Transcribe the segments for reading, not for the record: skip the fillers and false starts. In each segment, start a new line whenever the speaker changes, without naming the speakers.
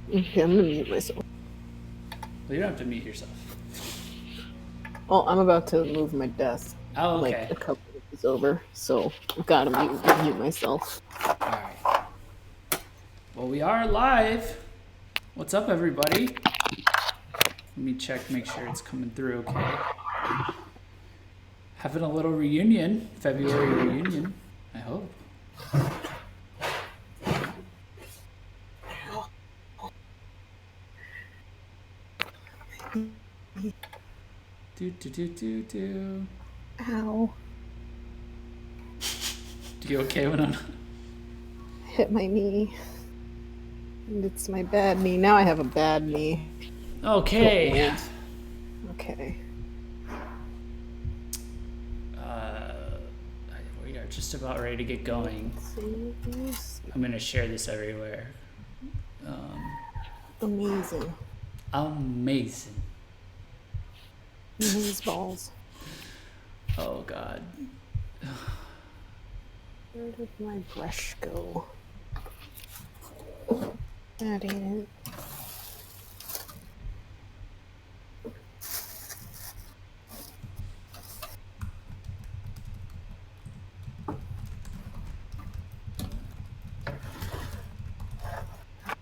Okay, I'm gonna mute myself.
Well, you don't have to mute yourself.
Oh, I'm about to move my desk
Oh,
like
okay.
a couple is over, so I've gotta mute myself.
All right. Well, we are live. What's up, everybody? Let me check, make sure it's coming through okay. Having a little reunion, February reunion, I hope. Do, do, do, do, do.
Ow.
You okay, Winona?
Hit my knee. And it's my bad knee. Now I have a bad knee. Feel
Okay.
old. Okay.
We are just about ready to get going.
Things.
I'm going to share this everywhere.
Amazing.
Amazing.
These balls.
Oh, God.
Where did my brush go? That ain't it.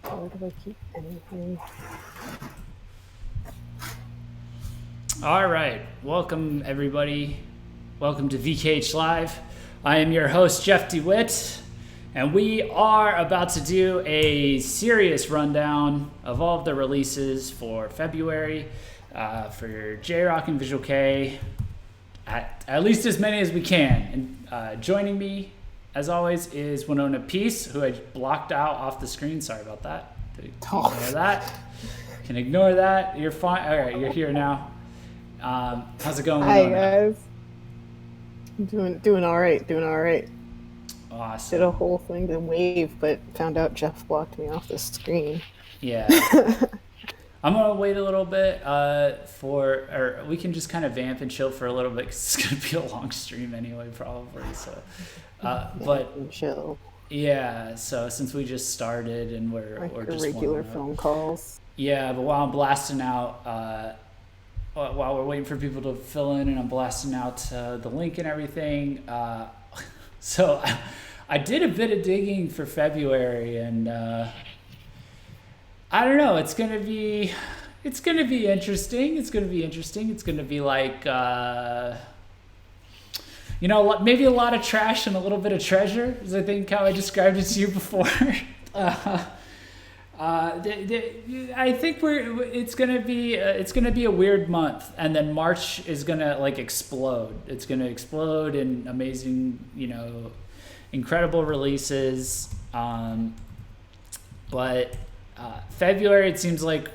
Where do I keep anything?
All right. Welcome, everybody. Welcome to VKH Live. I am your host, Jeff DeWitt, and we are about to do a serious rundown of all of the releases for February for J-Rock and Visual K, at least as many as we can. And joining me, as always, is Winona Peace, who I blocked out off the screen. Sorry about that. Ignore that. Can ignore that. You're fine. All right, you're here now. How's it going,
Hi
Winona?
guys. Doing all right. Doing all right.
Awesome.
Did a whole thing to wave, but found out Jeff blocked me off the screen.
Yeah. I'm gonna wait a little bit or we can just kind of vamp and chill for a little bit because it's gonna be a long stream anyway, probably. So, but
chill.
yeah. So since we just started and
Like
we're just
regular
warming up.
phone calls.
Yeah, but while I'm blasting out, while we're waiting for people to fill in, and I'm blasting out the link and everything. So I did a bit of digging for February, and I don't know. It's gonna be interesting. It's gonna be interesting. It's gonna be like maybe a lot of trash and a little bit of treasure, is I think how I described it to you before. I think it's gonna be a weird month, and then March is gonna like explode. It's gonna explode in amazing, incredible releases. But February, it seems like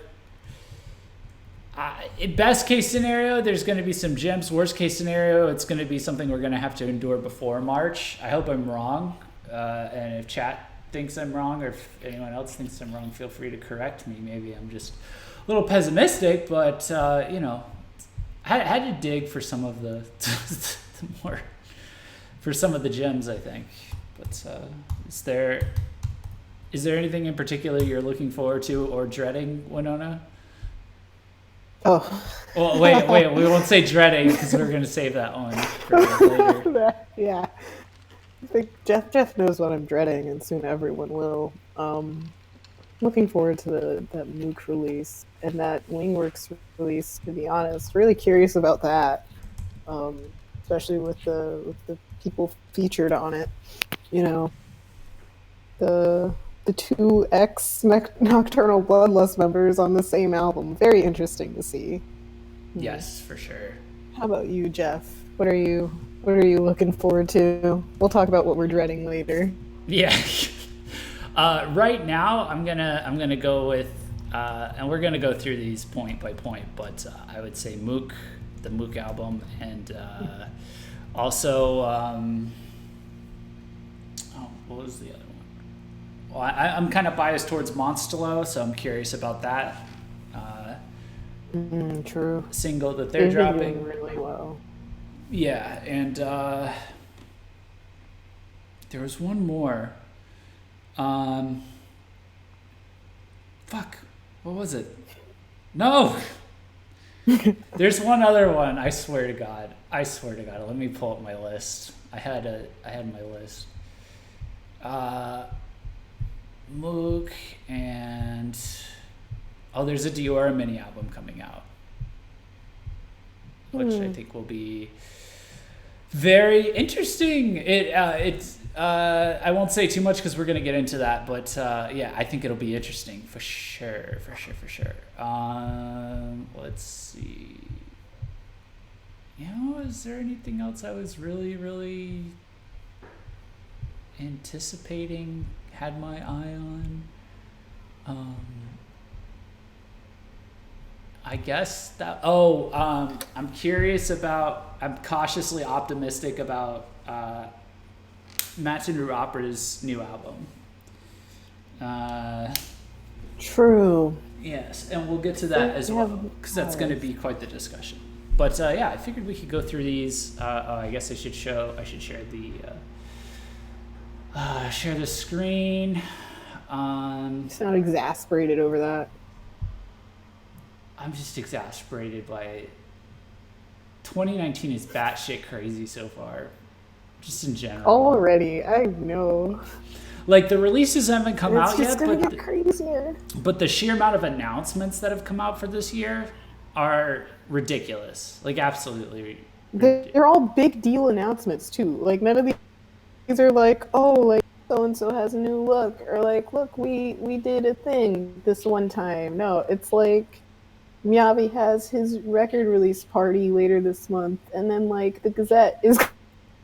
best case scenario, there's going to be some gems. Worst case scenario, it's going to be something we're going to have to endure before March. I hope I'm wrong, and if chat thinks I'm wrong, or if anyone else thinks I'm wrong, feel free to correct me. Maybe I'm just a little pessimistic, but I had to dig for some of the more for some of the gems, I think. But is there anything in particular you're looking forward to or dreading, Winona?
Oh.
Well, wait. We won't say dreading because we're going to save that one for later.
Yeah. I think Jeff knows what I'm dreading, and soon everyone will. Looking forward to that Mook release and that Wingworks release. To be honest, really curious about that, especially with the people featured on it. You know, the two ex Nocturnal Bloodlust members on the same album. Very interesting to see.
Yes, for sure.
How about you, Jeff? What are you looking forward to? We'll talk about what we're dreading later.
Yeah. Right now, I'm gonna go with, and we're gonna go through these point by point. But I would say Mook, the Mook album, and also, what was the other one? Well, I'm kind of biased towards Monstelo, so I'm curious about that.
True.
Single that they're dropping
doing really well.
Yeah, and there was one more. Fuck. What was it? No. There's one other one. I swear to God. Let me pull up my list. I had my list. Mook and there's a Diora mini album coming out, which I think will be very interesting. It's I won't say too much because we're gonna get into that, but yeah, I think it'll be interesting for sure. Let's see. Is there anything else I was really anticipating, had my eye on? I guess that. I'm cautiously optimistic about Matsu Opera's new album.
True.
Yes, and we'll get to that as well, because that's going to be quite the discussion. But yeah, I figured we could go through these. I guess I should share the screen.
You sound exasperated over that.
I'm just exasperated by it. 2019 is batshit crazy so far, just in general.
Already, I know.
Like, the releases haven't come out yet,
but get crazier.
But the sheer amount of announcements that have come out for this year are ridiculous. Like, absolutely ridiculous.
They're all big deal announcements too. Like, none of these are like, oh, like so and so has a new look, or like, look, we did a thing this one time. No, it's like Miyavi has his record release party later this month, and then like the Gazette is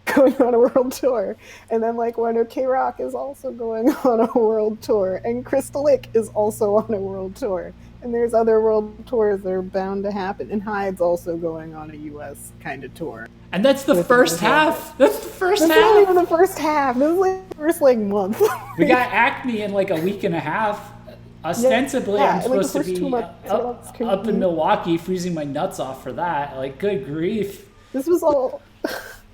going on a world tour, and then like Wonder K-Rock is also going on a world tour, and Crystal Lake is also on a world tour, and there's other world tours that are bound to happen, and Hyde's also going on a US kind of tour.
And that's the first half. That's the first half.
That's not even the first half. This is like the first like month.
We got ACME in like a week and a half. Ostensibly, I'm supposed to be up in Milwaukee, freezing my nuts off for that. Like, good grief.
This was all.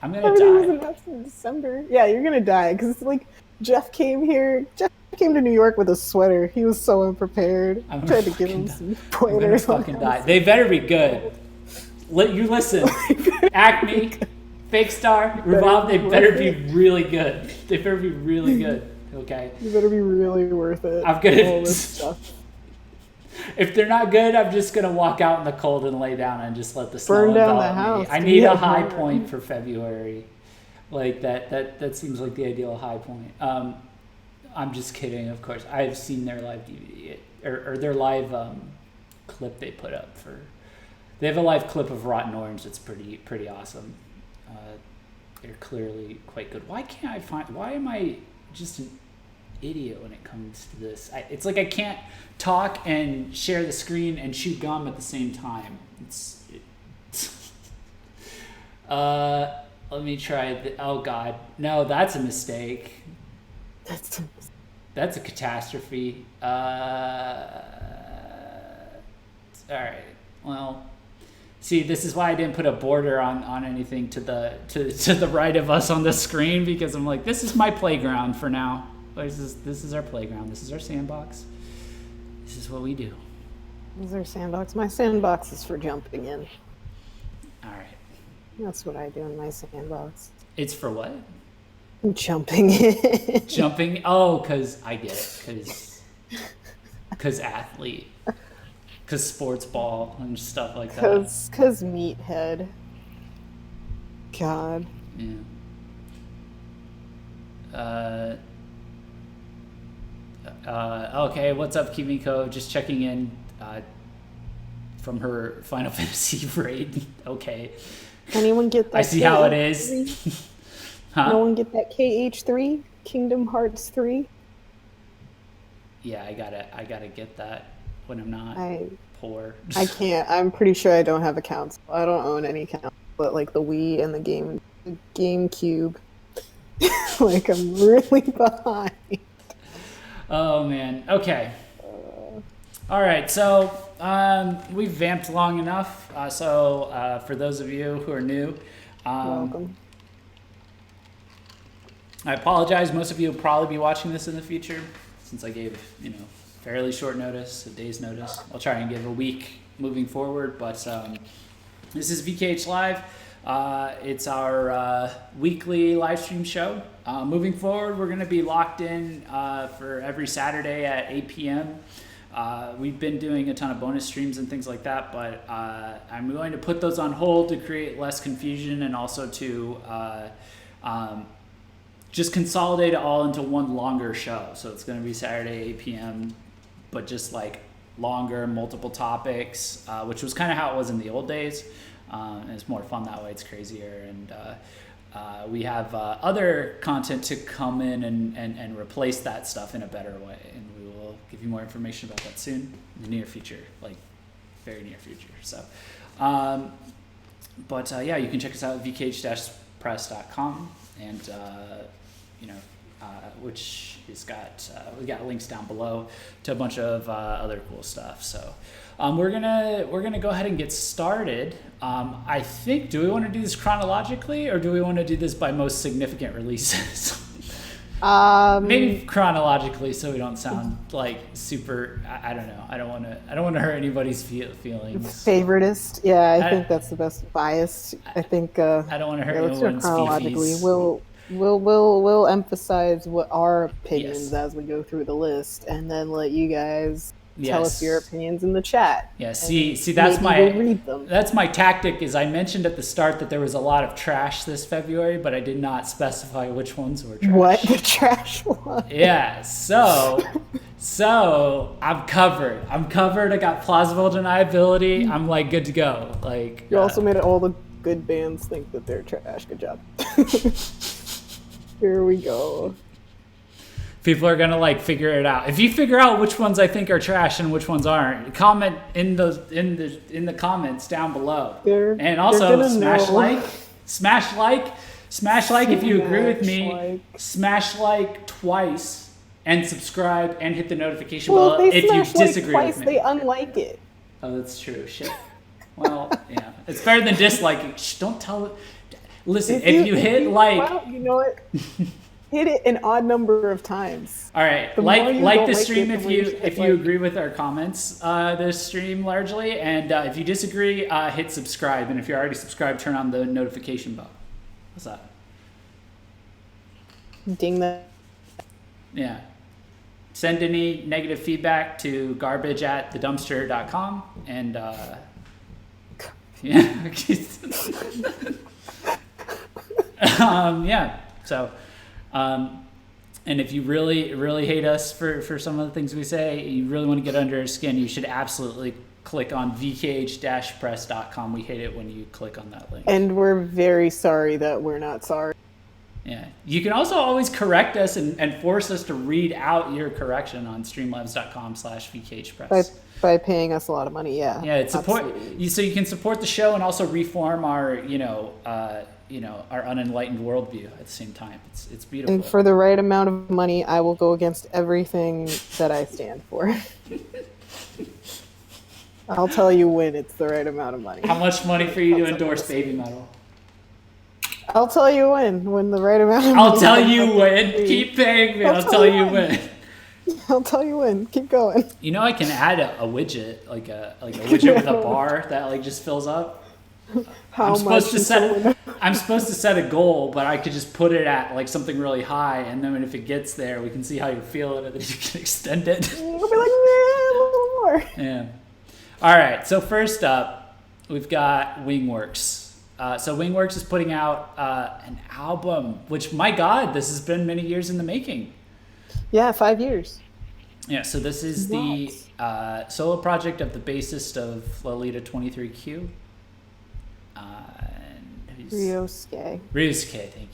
I'm gonna die.
Was in December. Yeah, you're gonna die because it's like Jeff came here. Jeff came to New York with a sweater. He was so unprepared. I tried to give him some pointers.
I'm gonna fucking die. They better be good. You listen. ACME, Fake Star, Revolve. They better be really good. They better be really good. Okay.
You better be really worth it.
I'm gonna
all this stuff.
If they're not good, I'm just gonna walk out in the cold and lay down and just let the snow
burn down
envelop
the house.
me. I need a high point for February. Like that seems like the ideal high point. I'm just kidding, of course. I've seen their live DVD or their live clip they put up for. They have a live clip of Rotten Orange that's pretty awesome. They're clearly quite good. Why am I just an idiot when it comes to this? It's like I can't talk and share the screen and chew gum at the same time. Let me try. Oh God, no, that's a mistake. That's a catastrophe. All right. Well, see, this is why I didn't put a border on anything to the right of us on the screen, because I'm like, this is my playground for now. This is our playground. This is our sandbox. This is what we do.
This is our sandbox. My sandbox is for jumping in.
All right.
That's what I do in my sandbox.
It's for what?
Jumping in.
Jumping? Oh, because I get it. Because athlete. Because sports ball and stuff like that.
Because meathead. God.
Yeah. Okay, what's up, Kimiko? Just checking in from her Final Fantasy raid. Okay.
Anyone get that?
I see how it is. Huh?
No one get that KH3? Kingdom Hearts 3?
Yeah, I gotta get that when I'm not poor.
I can't. I'm pretty sure I don't have accounts. I don't own any accounts, but like the Wii and the GameCube. Like, I'm really behind.
Oh man. Okay. All right. So we've vamped long enough. So for those of you who are new,
welcome.
I apologize. Most of you will probably be watching this in the future, since I gave fairly short notice, a day's notice. I'll try and give a week moving forward, but this is VKH Live. It's our weekly live stream show. Moving forward, we're going to be locked in for every Saturday at 8 p.m. We've been doing a ton of bonus streams and things like that, but I'm going to put those on hold to create less confusion and also to just consolidate it all into one longer show. So it's going to be Saturday 8 p.m., but just like longer, multiple topics, which was kind of how it was in the old days. And it's more fun that way. It's crazier. And we have other content to come in and replace that stuff in a better way. And we will give you more information about that soon in the near future, like very near future. So, yeah, you can check us out at vkh-press.com and, which has got, we got links down below to a bunch of other cool stuff. So we're gonna go ahead and get started. I think, do we want to do this chronologically or do we want to do this by most significant releases? Maybe chronologically, so we don't sound like super. I don't know. I don't want to hurt anybody's feelings.
Favoritist, yeah. I think that's the best bias. I think. I
don't want to hurt anyone's
chronologically. We'll emphasize what our opinions as we go through the list, and then let you guys tell us your opinions in the chat.
Yeah, see, that's my tactic. Is I mentioned at the start that there was a lot of trash this February, but I did not specify which ones were trash.
What the trash was?
Yeah, so I'm covered. I got plausible deniability. I'm like good to go. Like
you also made all the good bands think that they're trash. Good job. Here we go.
People are gonna like figure it out. If you figure out which ones I think are trash and which ones aren't, comment in the comments down below. And also smash like if you agree with me. Smash like twice and subscribe and hit the notification bell if you disagree with me.
They unlike it.
Oh, that's true. Shit. Well, yeah, it's better than disliking. Shh, don't tell it. Listen, if you hit like,
well, you know what? Hit it an odd number of times.
All right, like the stream if you agree with our comments this stream largely, and if you disagree, hit subscribe, and if you're already subscribed, turn on the notification bell. What's that?
Ding that.
Yeah. Send any negative feedback to garbage@thedumpster.com, and yeah. Yeah. So. And if you really hate us for some of the things we say, you really want to get under our skin, you should absolutely click on vkh-press.com. We hate it when you click on that link.
And we're very sorry that we're not sorry.
Yeah. You can also always correct us and force us to read out your correction on streamlabs.com/vkhpress.
By paying us a lot of money, yeah.
Yeah, it's support you, so you can support the show and also reform our, our unenlightened worldview at the same time. It's beautiful.
And for the right amount of money, I will go against everything that I stand for. I'll tell you when it's the right amount of money.
How much money for you to endorse baby metal?
I'll tell you when the right amount of money.
I'll tell you when. Keep paying me. I'll tell you when.
I'll tell you when. Keep going.
You know, I can add a widget, like a widget with a bar that like just fills up. I'm supposed to set a goal, but I could just put it at like something really high, and then if it gets there, we can see how you feel, and then you can extend it.
You'll be like, a little more.
Yeah. All right. So first up, we've got Wingworks. So Wingworks is putting out an album, which, my God, this has been many years in the making.
Yeah, 5 years.
Yeah. So this is the solo project of the bassist of Lolita 23Q.
Ryosuke,
thank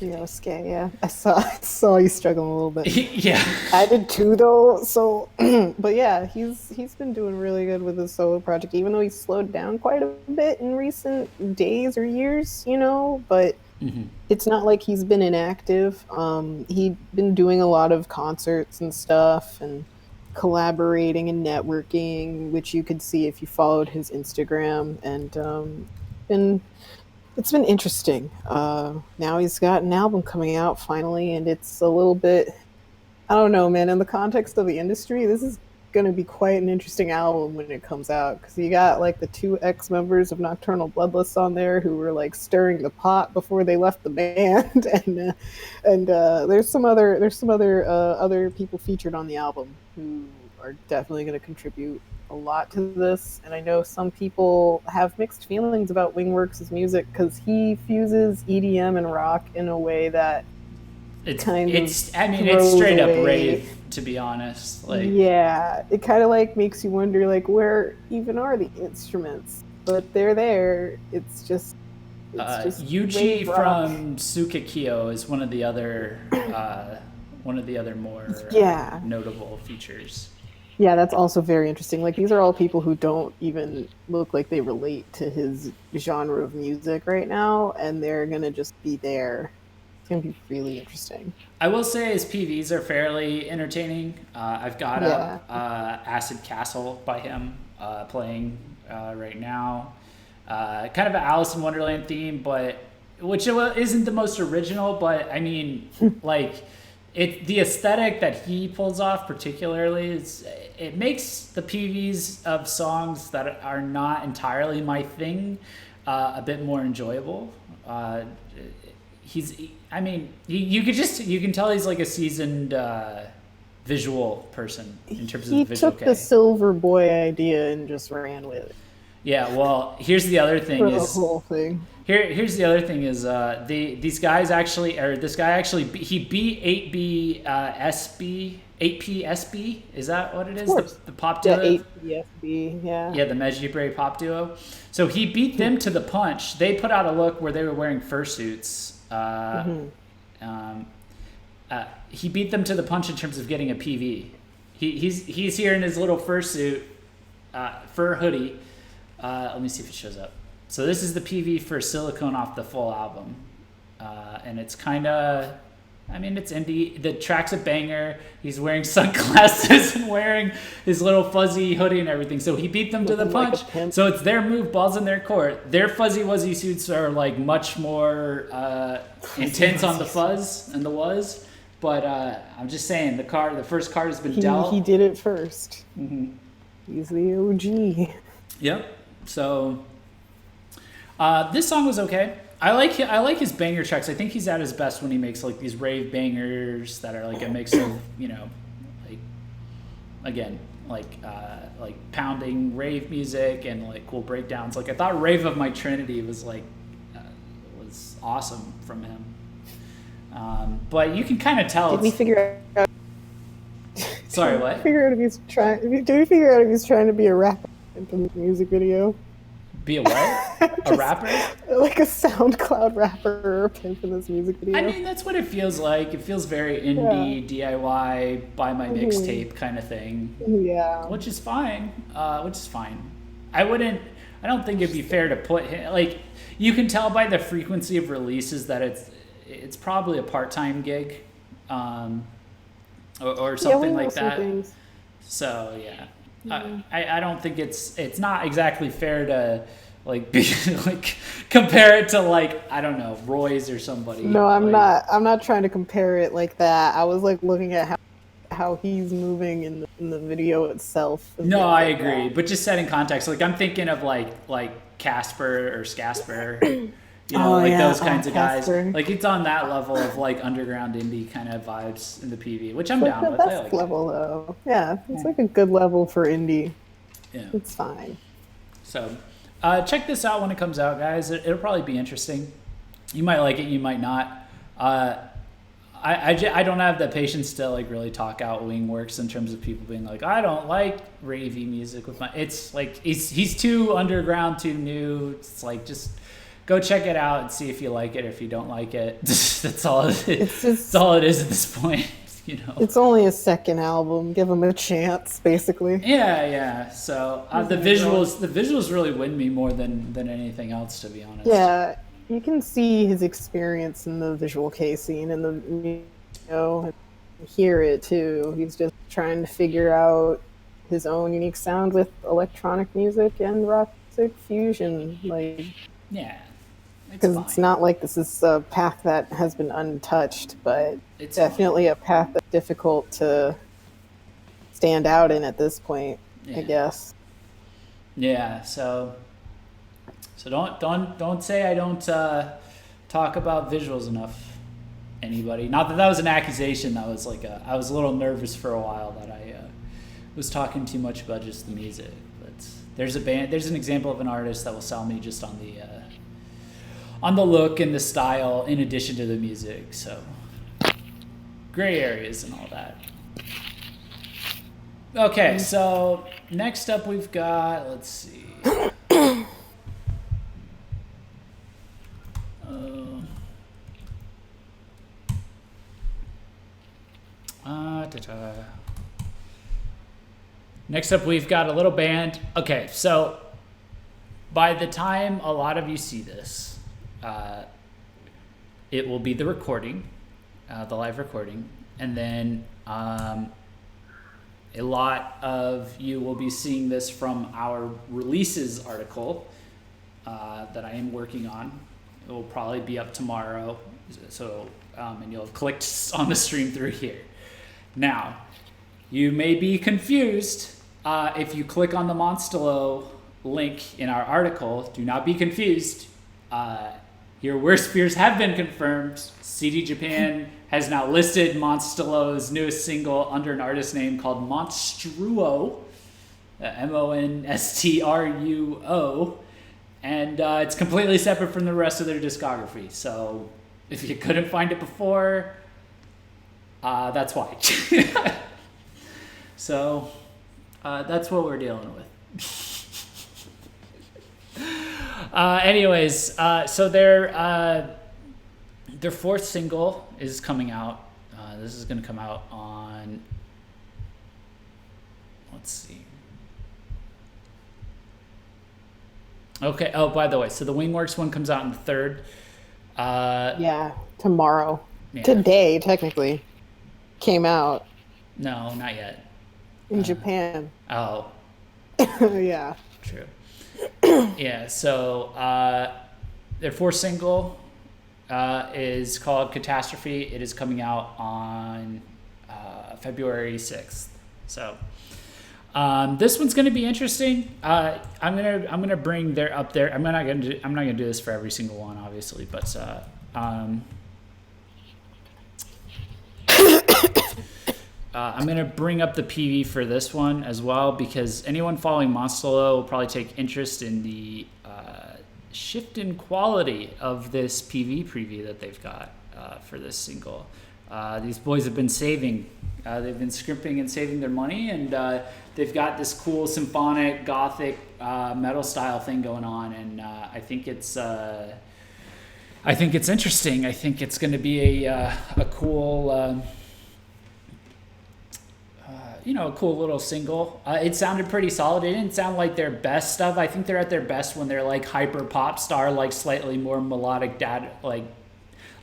you.
Ryosuke, yeah. I saw you struggling a little bit.
Yeah.
I did too, though. So, but yeah, he's been doing really good with his solo project, even though he's slowed down quite a bit in recent days or years, but it's not like he's been inactive. He'd been doing a lot of concerts and stuff and collaborating and networking, which you could see if you followed his Instagram, and it's been interesting. Now he's got an album coming out finally, and it's a little bit I don't know, man. In the context of the industry, this is going to be quite an interesting album when it comes out because you got like the two ex members of Nocturnal Bloodlust on there who were like stirring the pot before they left the band, and there's some other people featured on the album who are definitely going to contribute a lot to this. And I know some people have mixed feelings about Wingworks' music because he fuses EDM and rock in a way that kind of
I mean, it's
throws
straight up
away.
rave, to be honest. Like,
Yeah, it kind of like makes you wonder, like, where even are the instruments? But they're there. It's just
Yuji
rave rock.
from Sukakio is one of the other more
Yeah,
notable features.
yeah, that's also very interesting. Like, these are all people who don't even look like they relate to his genre of music right now, and they're gonna just be there. It's gonna be really interesting.
I will say his PVs are fairly entertaining. I've got up
Yeah,
Acid Castle by him playing right now. Kind of an Alice in Wonderland theme, but which isn't the most original. But I mean, like the aesthetic that he pulls off particularly is it makes the PVs of songs that are not entirely my thing a bit more enjoyable. I mean, you can tell he's like a seasoned visual person in terms of
he
visual
took the
K.
Silver Boy idea and just ran with it
Yeah, well, here's the other thing
for the
is
whole thing.
here's the other thing is these guys actually or this guy actually he beat 8B SB 8P SB, is that what it
Of
is,
course.
the pop
Yeah,
duo?
8 PSB, yeah.
Yeah, the Mejibre pop duo. So he beat them to the punch. They put out a look where they were wearing fursuits.
Mm-hmm.
Um, he beat them to the punch in terms of getting a PV. He's here in his little fursuit, fur hoodie. Let me see if it shows up. So this is the PV for Silicone off the full album, and it's kind of, I mean, it's indie. The track's a banger. He's wearing sunglasses and wearing his little fuzzy hoodie and everything. So he beat them to the
Looking like a
punch.
pimp.
So it's their move, balls in their court. Their fuzzy wuzzy suits are like much more intense on the fuzz and the wuzz. But I'm just saying, the first card has been dealt.
He did it 1st.
Mm-hmm.
He's the OG.
Yep. So this song was okay. I like his banger tracks. I think he's at his best when he makes like these rave bangers that are like a mix of, you know, like again like pounding rave music and like cool breakdowns. Like I thought "Rave of My Trinity" was like was awesome from him. But you can kind of tell.
Did we figure out?
Sorry, what?
Figure out if he's trying. Did we figure out if he's trying to be a rapper in the music video?
Be a what? A rapper?
Like a SoundCloud rapper or a pimp in this music video.
I mean, that's what it feels like. It feels very indie, DIY, buy my mixtape kind of thing.
Yeah.
Which is fine. Which is fine. I don't think it'd be fair to put him, like, you can tell by the frequency of releases that it's probably a part-time gig, or something like that.
Things.
So yeah. I don't think it's not exactly fair to like be like compare it to like, I don't know, Roy's or somebody.
No,
like,
I'm not trying to compare it like that. I was like looking at how he's moving in the video itself.
No, I agree, but just setting context. Like I'm thinking of like Casper or Scasper. You know, those kinds of
Casper.
guys. Like it's on that level of like underground indie kind of vibes in the PV, which I'm
It's
down
like
with.
the
I
best
like
level though. Yeah, it's like a good level for indie.
Yeah.
It's fine.
So, check this out when it comes out, guys. It'll probably be interesting. You might like it, you might not. I don't have the patience to like really talk out Wingworks in terms of people being like, I don't like ravey music with my. It's like he's too underground, too new. It's like just go check it out and see if you like it or if you don't like it. That's all it is. That's all it is at this point. You know,
it's only a second album. Give him a chance, basically.
Yeah. So the visuals really win me more than anything else, to be honest.
Yeah, you can see his experience in the visual K scene and the and hear it too. He's just trying to figure out his own unique sound with electronic music and rock music fusion. Like,
Yeah. It's
Because it's
fine.
not like this is a path that has been untouched, but
It's fine.
definitely a path that's difficult to stand out in at this point, I
Yeah.
guess.
Yeah. So don't say I don't talk about visuals enough. Anybody? Not that that was an accusation. That was like I was a little nervous for a while that I was talking too much about just the music. But there's a band. There's an example of an artist that will sell me just on the look and the style, in addition to the music. So gray areas and all that. Okay, so next up we've got, let's see. Da-da. Next up we've got a little band. Okay, so by the time a lot of you see this, it will be the recording, the live recording, and then a lot of you will be seeing this from our releases article that I am working on. It will probably be up tomorrow, so and you'll click on the stream through here. Now, you may be confused if you click on the Monstelo link in our article. Do not be confused. Your worst fears have been confirmed. CD Japan has now listed Monstelo's newest single under an artist name called Monstruo, Monstruo, and it's completely separate from the rest of their discography. So if you couldn't find it before, that's why. So that's what we're dealing with. Anyways, so their fourth single is coming out. This is going to come out on, let's see. Okay. Oh, by the way, so the Wingworks one comes out on the 3rd.
Yeah, tomorrow.
Yeah.
Today, technically, came out
No, not yet.
in Japan.
Oh,
Yeah.
true. Yeah. So their fourth single is called Catastrophe. It is coming out on February 6th. So this one's going to be interesting. I'm gonna bring their up there. I'm not gonna do this for every single one, obviously, but I'm going to bring up the PV for this one as well, because anyone following Monstelo will probably take interest in the shift in quality of this PV preview that they've got for this single. These boys have been saving. They've been scrimping and saving their money, and they've got this cool symphonic gothic metal style thing going on, and I think it's interesting. I think it's going to be a cool a cool little single. It sounded pretty solid. It didn't sound like their best stuff. I think they're at their best when they're like hyper pop star, like slightly more melodic like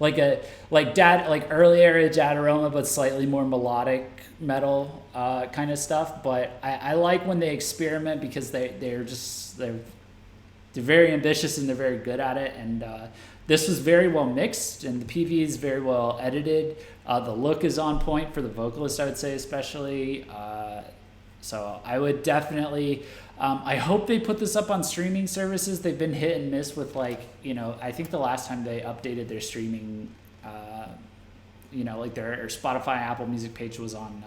early era Dadaroma, but slightly more melodic metal kind of stuff. But I like when they experiment, because they're very ambitious and they're very good at it. And this was very well mixed, and the PV is very well edited. The look is on point for the vocalist, I would say, especially. So I would definitely. I hope they put this up on streaming services. They've been hit and miss with I think the last time they updated their streaming, their Spotify, Apple Music page was on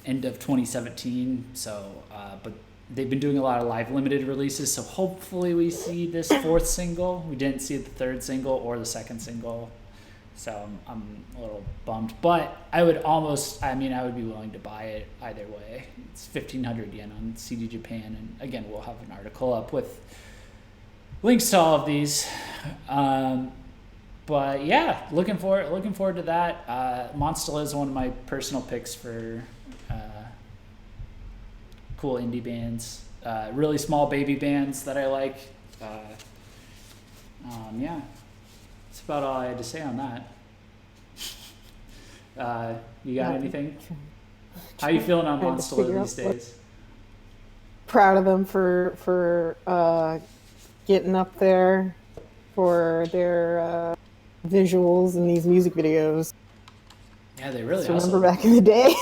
end of 2017. So, but they've been doing a lot of live limited releases. So hopefully we see this fourth single. We didn't see the third single or the second single. So I'm a little bummed, but I would be willing to buy it either way. It's 1,500 yen on CD Japan, and again, we'll have an article up with links to all of these. But yeah, looking forward to that. Monstella is one of my personal picks for cool indie bands, really small baby bands that I like. Yeah. That's about all I had to say on that. You got anything? How you feeling on Monstelo these days?
Proud of them for getting up there for their visuals in these music videos.
Yeah, they really
Just remember
hustle.
back in the day.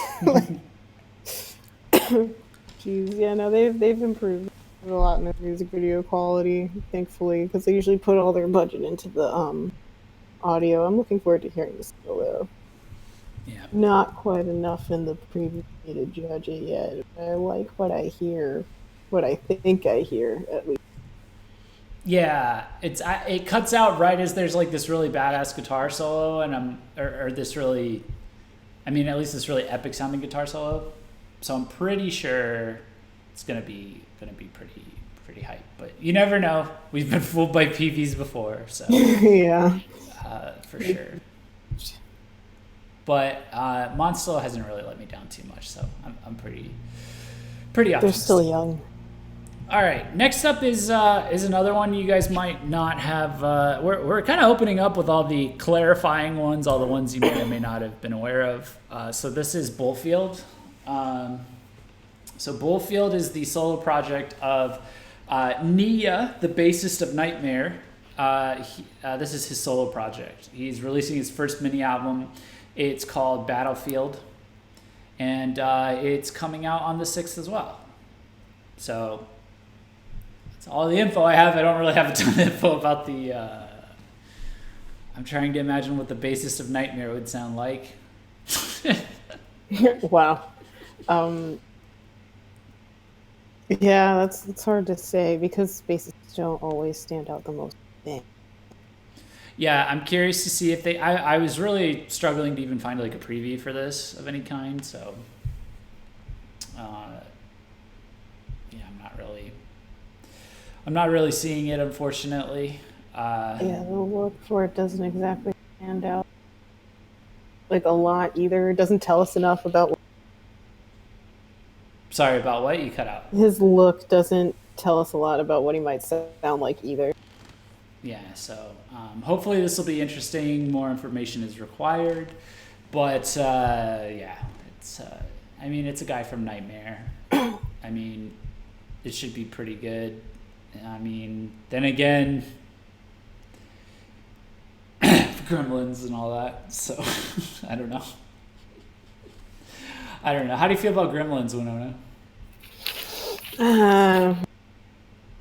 Jeez, yeah, no, they've improved a lot in their music video quality, thankfully, because they usually put all their budget into the audio. I'm looking forward to hearing this solo.
Yeah.
Not quite enough in the preview to judge it yet. But I like what I hear, what I think I hear at least.
Yeah, it cuts out right as there's like this really badass guitar solo, and or this really, I mean, at least this really epic sounding guitar solo. So I'm pretty sure it's gonna be pretty hype. But you never know. We've been fooled by PVs before, so
Yeah.
for sure. But Monster hasn't really let me down too much, so I'm pretty optimistic.
They're still young.
All right, next up is another one you guys might not have. We're kind of opening up with all the clarifying ones, all the ones you may or may not have been aware of. So this is Bullfield. So Bullfield is the solo project of Nia, the bassist of Nightmare. This is his solo project. He's releasing his first mini album. It's called Battlefield, and it's coming out on the 6th as well. So that's all the info I have. I don't really have a ton of info about the... I'm trying to imagine what the bassist of Nightmare would sound like.
Wow. Yeah, that's hard to say because bassists don't always stand out the most.
Yeah, I'm curious to see if they... I was really struggling to even find like a preview for this of any kind, so... I'm not really seeing it, unfortunately.
Yeah, the look for it doesn't exactly stand out like a lot either. It doesn't tell us enough about...
Sorry, about what? You cut out.
His look doesn't tell us a lot about what he might sound like either.
Yeah, so hopefully this will be interesting. More information is required. But, yeah, it's... I mean, it's a guy from Nightmare. I mean, it should be pretty good. I mean, then again, Gremlins and all that. So, I don't know. How do you feel about Gremlins, Winona?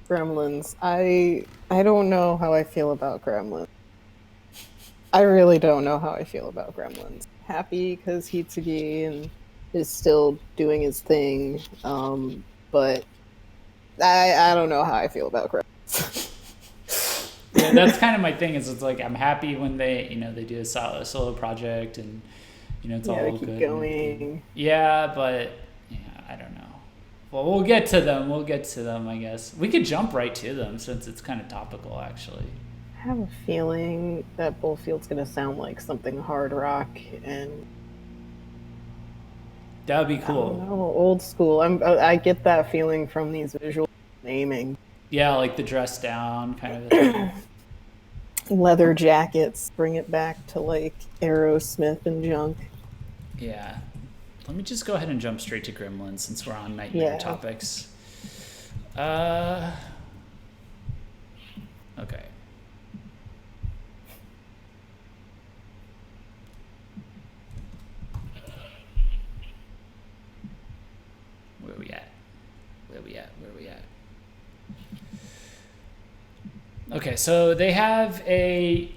Gremlins. I don't know how I feel about Gremlins. I really don't know how I feel about Gremlins. Happy because Hitsugi and is still doing his thing, but I don't know how I feel about Gremlins.
Yeah, that's kind of my thing. Is it's like I'm happy when they they do a solo project and it's all
they keep
good.
going.
Yeah, but yeah, I don't know. Well, we'll get to them. I guess we could jump right to them since it's kind of topical, actually.
I have a feeling that Bullfield's gonna sound like something hard rock and.
That would be cool.
I don't know, old school. I get that feeling from these visual naming.
Yeah, like the dress down kind of thing.
Leather jackets, bring it back to like Aerosmith and junk.
Yeah. Let me just go ahead and jump straight to Gremlins since we're on Nightmare topics. Okay. Where we at? Okay, so they have a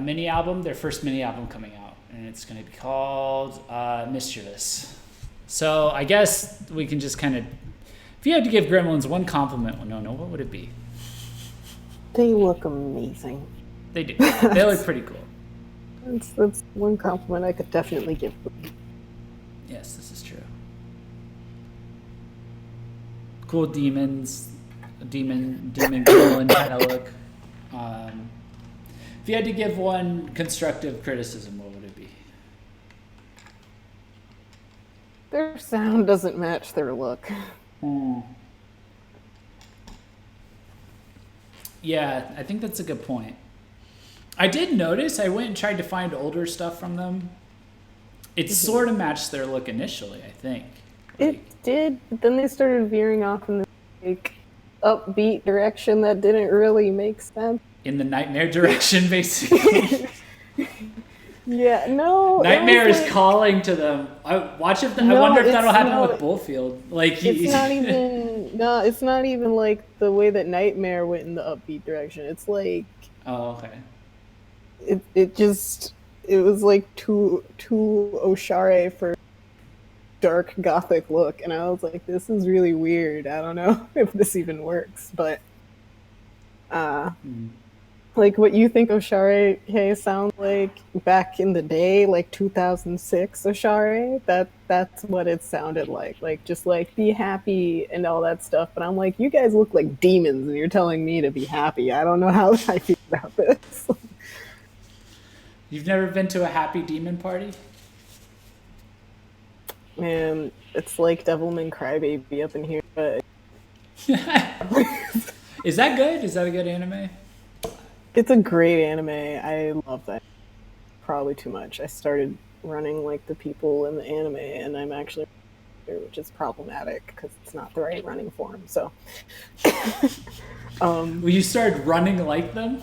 mini album, their first mini album coming out, and it's going to be called Mischievous. So I guess we can just kind of, if you had to give Gremlins one compliment, Winona, what would it be?
They look amazing.
They do. They look pretty cool.
That's one compliment I could definitely give them.
Yes, this is true. Cool demons, demon gremlin kind of look. If you had to give one constructive criticism, what would it be?
Their sound doesn't match their look.
Yeah, I think that's a good point. I did notice, I went and tried to find older stuff from them. It sort of matched their look initially, I think.
It did, but then they started veering off in the like upbeat direction that didn't really make sense.
In the nightmare direction, basically.
Yeah, no, it
Nightmare
was
is
like
calling to them. I
no,
wonder if that'll
it's
happen
no,
with Bullfield. Like
it's
he.
not even no, it's not even like the way that Nightmare went in the upbeat direction. It's like
Oh, okay.
it was like too Oshare for dark gothic look, and I was like, this is really weird. I don't know if this even works, but uh
Mm.
like what you think Oshare hey sounds like back in the day, like 2006 Oshare, that's what it sounded like just like be happy and all that stuff. But I'm like, you guys look like demons, and you're telling me to be happy. I don't know how I feel about this.
You've never been to a happy demon party?
Man, it's like Devilman Crybaby up in here, but
Is that good? Is that a good anime?
it's a great anime. I love that. Probably too much. I started running like the people in the anime, and I'm actually, which is problematic because it's not the right running form. So,
Well, you started running like them?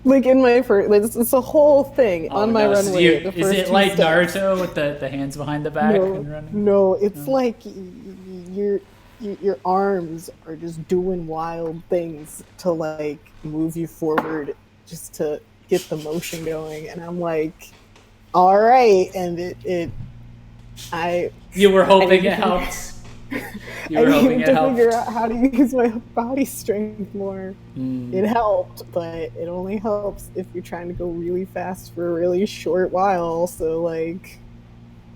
like in my first, like, it's a whole thing
Oh
on my
no! So
runway. The
is
first
it
two
like
steps.
Naruto with the hands behind the back
No,
and running?
no, it's
No.
like your your arms are just doing wild things to like move you forward, just to get the motion going. And I'm like, all right, and it I
You were
I
hoping
need
it
to
helped. You
I
were hoping
needed
it
to figure
helped.
out how to use my body strength more.
Mm,
It helped, but it only helps if you're trying to go really fast for a really short while. So like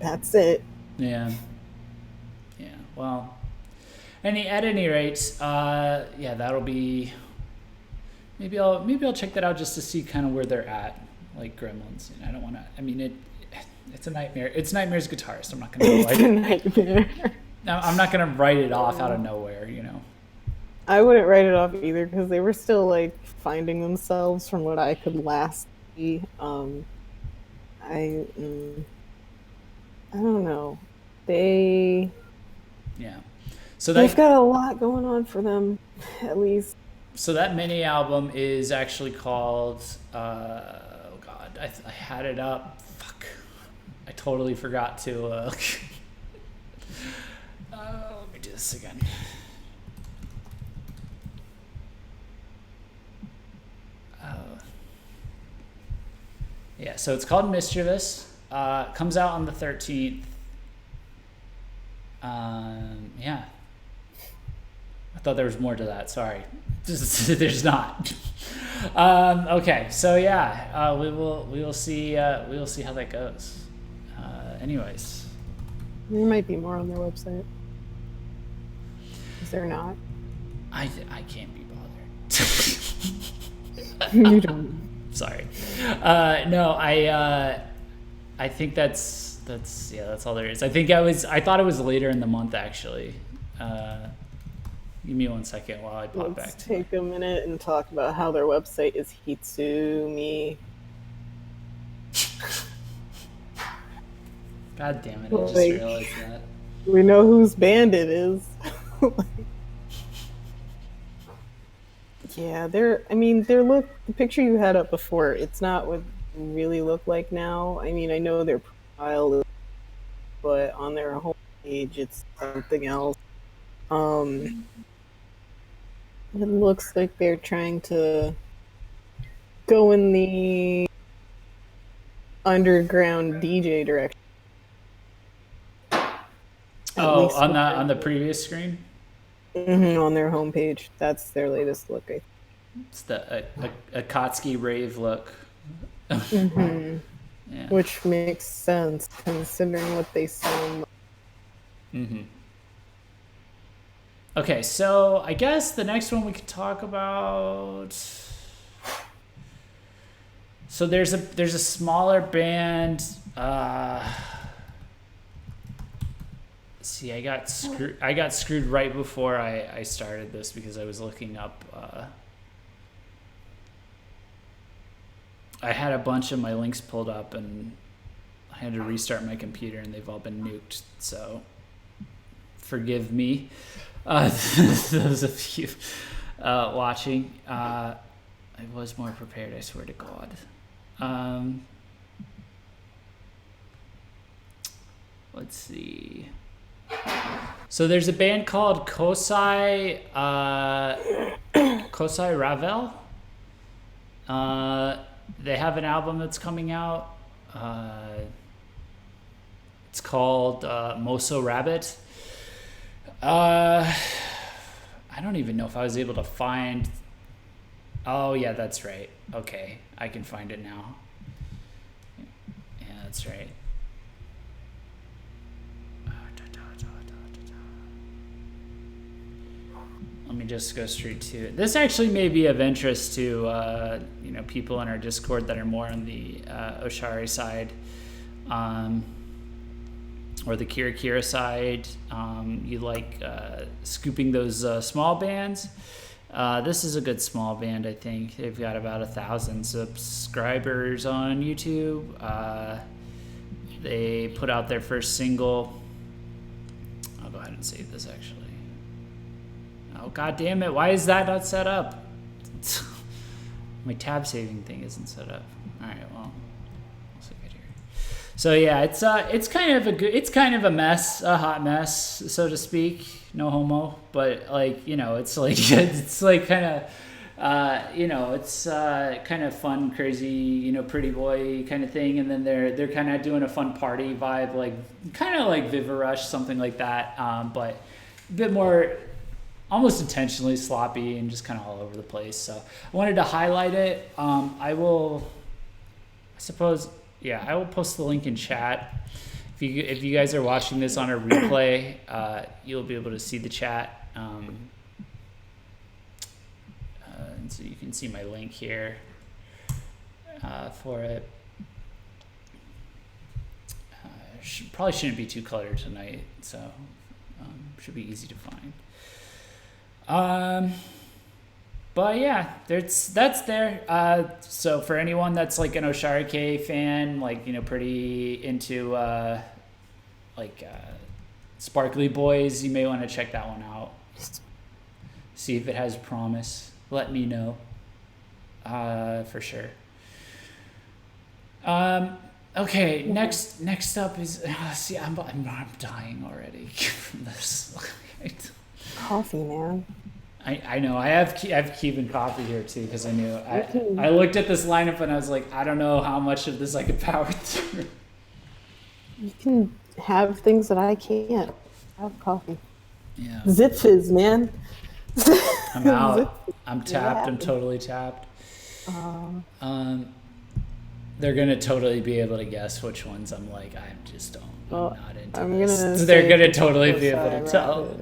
that's it.
yeah. Yeah. Well, at any rate, yeah, that'll be. Maybe I'll check that out just to see kind of where they're at, like Gremlins. And I don't want to. I mean, it's a nightmare. It's Nightmare's guitarist. I'm not gonna
It's
write
a
it.
nightmare.
I'm not gonna write it off out of nowhere. You know.
I wouldn't write it off either because they were still like finding themselves from what I could last see. I I don't know. They
Yeah. So
they've
that
got a lot going on for them, at least.
so that mini album is actually called. Oh God, I had it up. Fuck. I totally forgot to. Let me do this again. Yeah, so it's called Mischievous. Comes out on the 13th. Yeah. I thought there was more to that. Sorry. There's not. Okay, so yeah, we will see how that goes. Anyways,
There might be more on their website. Is there not?
I can't be bothered.
You don't.
Sorry. No, I think that's all there is. I thought it was later in the month actually. Give me 1 second while I pop back
Let's
to
take a minute and talk about how their website is Hitsumi.
God damn it, I just
Like,
realized that.
we know whose band it is. Yeah, their look, the picture you had up before, it's not what they really look like now. I mean, I know their profile is, but on their homepage, it's something else. Um, it looks like they're trying to go in the underground DJ direction. At
Oh,
least
on the previous screen,
on their homepage. That's their latest look.
it's the Akatsuki rave look.
Mm-hmm.
Yeah.
Which makes sense considering what they sound like.
Mm-hmm. Okay, so I guess the next one we could talk about. So there's a smaller band. See, I got screwed right before I started this because I was looking up. I had a bunch of my links pulled up and I had to restart my computer and they've all been nuked. So forgive me. those of you watching, I was more prepared, I swear to God. Let's see. So there's a band called Kosai Ravel. They have an album that's coming out. It's called Moso Rabbit. I don't even know if I was able to find. Oh yeah, that's right. Okay, I can find it now. Yeah, that's right. Let me just go straight to it. This actually may be of interest to people in our Discord that are more on the Oshari side, or the Kira Kira side. You like scooping those small bands. This is a good small band, I think. They've got about 1,000 subscribers on YouTube. They put out their first single. I'll go ahead and save this actually. Oh, God damn it. Why is that not set up? My tab saving thing isn't set up. All right, well, let's look at here. So yeah, it's kind of a mess, a hot mess, so to speak. No homo, but it's like kind of, it's kind of fun, crazy, pretty boy kind of thing. And then they're kind of doing a fun party vibe, like kind of like Viva Rush, something like that. But a bit more, almost intentionally sloppy and just kind of all over the place. So I wanted to highlight it. I will post the link in chat. If you guys are watching this on a replay, you'll be able to see the chat. And so you can see my link here for it. Probably shouldn't be too cluttered tonight, so should be easy to find. But yeah, that's there. So for anyone that's like an Oshari K fan, pretty into Sparkly Boys, you may want to check that one out. See if it has promise. Let me know. For sure. Okay, next up is see, I'm dying already from this.
Coffee, man.
I know. I have Cuban coffee here too because I knew. I looked at this lineup and I was like, I don't know how much of this I could power through.
You can have things that I can't. I have coffee.
Yeah.
Zip fizz, man.
I'm out. I'm tapped. I'm totally tapped. They're gonna totally be able to guess which ones I'm like. I'm not into this. They're gonna totally be able to tell.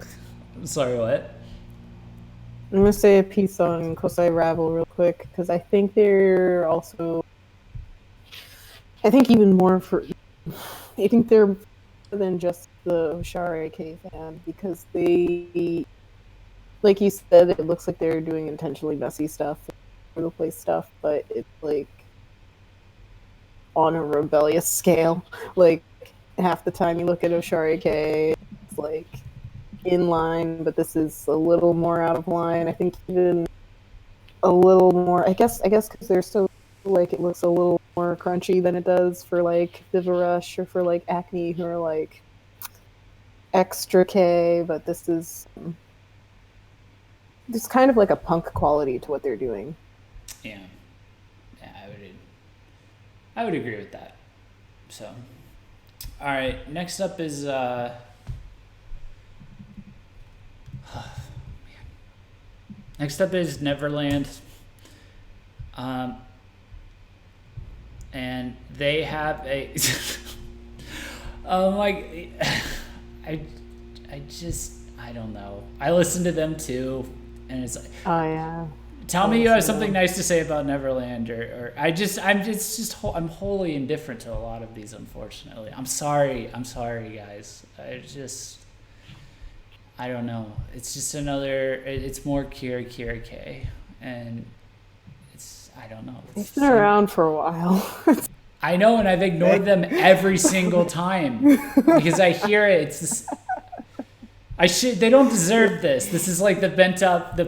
I'm sorry, what?
I'm going to say a piece on Kosai Ravel real quick, because I think they're also, I think even more I think they're more than just the Oshari K fan, because they, like you said, it looks like they're doing intentionally messy stuff, for the place stuff, but it's like on a rebellious scale. Like half the time you look at Oshari K, it's like in line, but this is a little more out of line. I think even a little more, I guess because they're so, like, it looks a little more crunchy than it does for like Viva Rush or for like Acme, who are like extra K, but this is there's kind of like a punk quality to what they're doing.
Yeah, I would agree with that. So, all right, next up is next up is Neverland, and they have a I don't know. I listen to them too, and it's like,
oh yeah.
Tell me you have something nice to say about Neverland, or I'm wholly indifferent to a lot of these, unfortunately. I'm sorry, guys. I don't know. It's just it's more Kira K, and I don't know.
It's been around for a while.
I know, and I've ignored them every single time because I hear it. They don't deserve this. This is like the pent up
They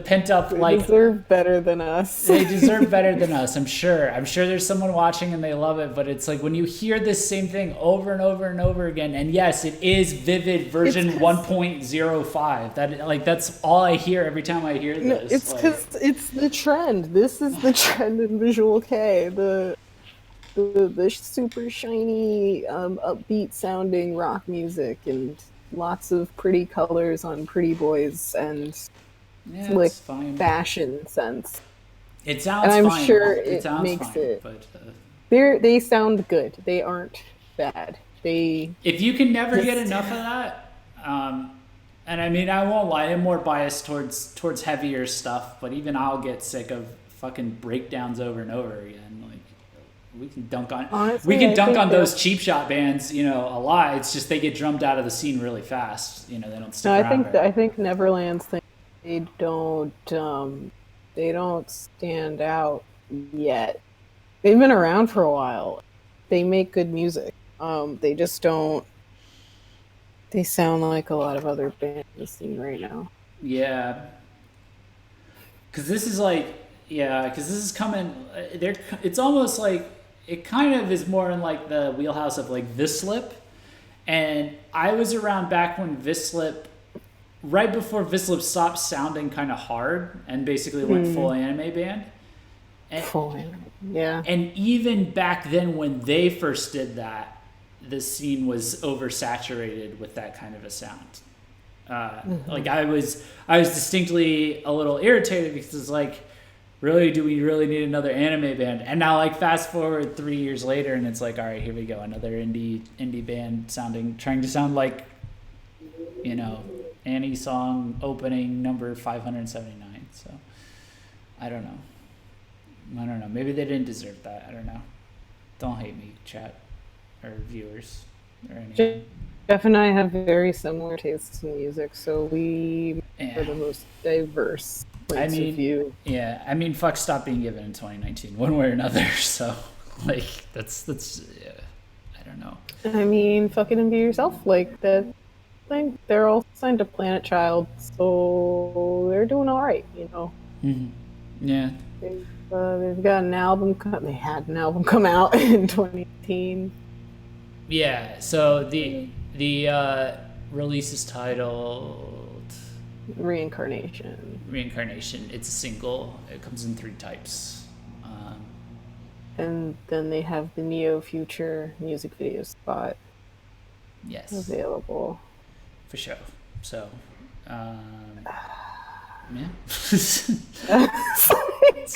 like
deserve better than us.
they deserve better than us. I'm sure. I'm sure there's someone watching and they love it, but it's like when you hear this same thing over and over and over again. And yes, it is Vivid version 1.05. That's all I hear every time I hear
No,
this.
it's because it's the trend. This is the trend in Visual K. The super shiny, upbeat sounding rock music and lots of pretty colors on pretty boys and
yeah,
slick
it's fine.
fashion sense.
It sounds
And I'm
fine.
sure
It
it
sounds
makes
fine,
it.
but
They sound good. They aren't bad.
if you can never get enough of that, and I mean, I won't lie, I'm more biased towards heavier stuff, but even I'll get sick of fucking breakdowns over and over again. Like we can dunk on those cheap shot bands, a lot. It's just they get drummed out of the scene really fast. They don't stick around.
I think Neverland's thing, they don't stand out yet. They've been around for a while. They make good music. They just don't. They sound like a lot of other bands in the scene right now.
Yeah. Because this is like, because this is coming. It's almost like it kind of is more in like the wheelhouse of like Vislip, and I was around back when Vislip, right before Vislip stopped sounding kind of hard and basically went full anime band.
Full anime, yeah.
And even back then when they first did that, the scene was oversaturated with that kind of a sound. Like I was distinctly a little irritated because it's like, really, do we really need another anime band? And now, like, fast forward 3 years later, and it's like, all right, here we go, another indie band trying to sound like, Annie song opening number 579. So, I don't know. Maybe they didn't deserve that. I don't know. Don't hate me, chat or viewers or anything.
Jeff and I have very similar tastes in music, so we are the most diverse points of view.
Yeah, I mean, fuck, stop being given in 2019, one way or another. So, like, that's I don't know.
I mean, fuck it and be yourself. Like that thing. They're all signed to Planet Child, so they're doing all right.
Mm-hmm. Yeah.
They've got an album. They had an album come out in 2018.
Yeah. So the release is titled
Reincarnation.
It's a single. It comes in 3 types.
And then they have the Neo Future music video spot.
Yes.
Available.
For sure. So, yeah.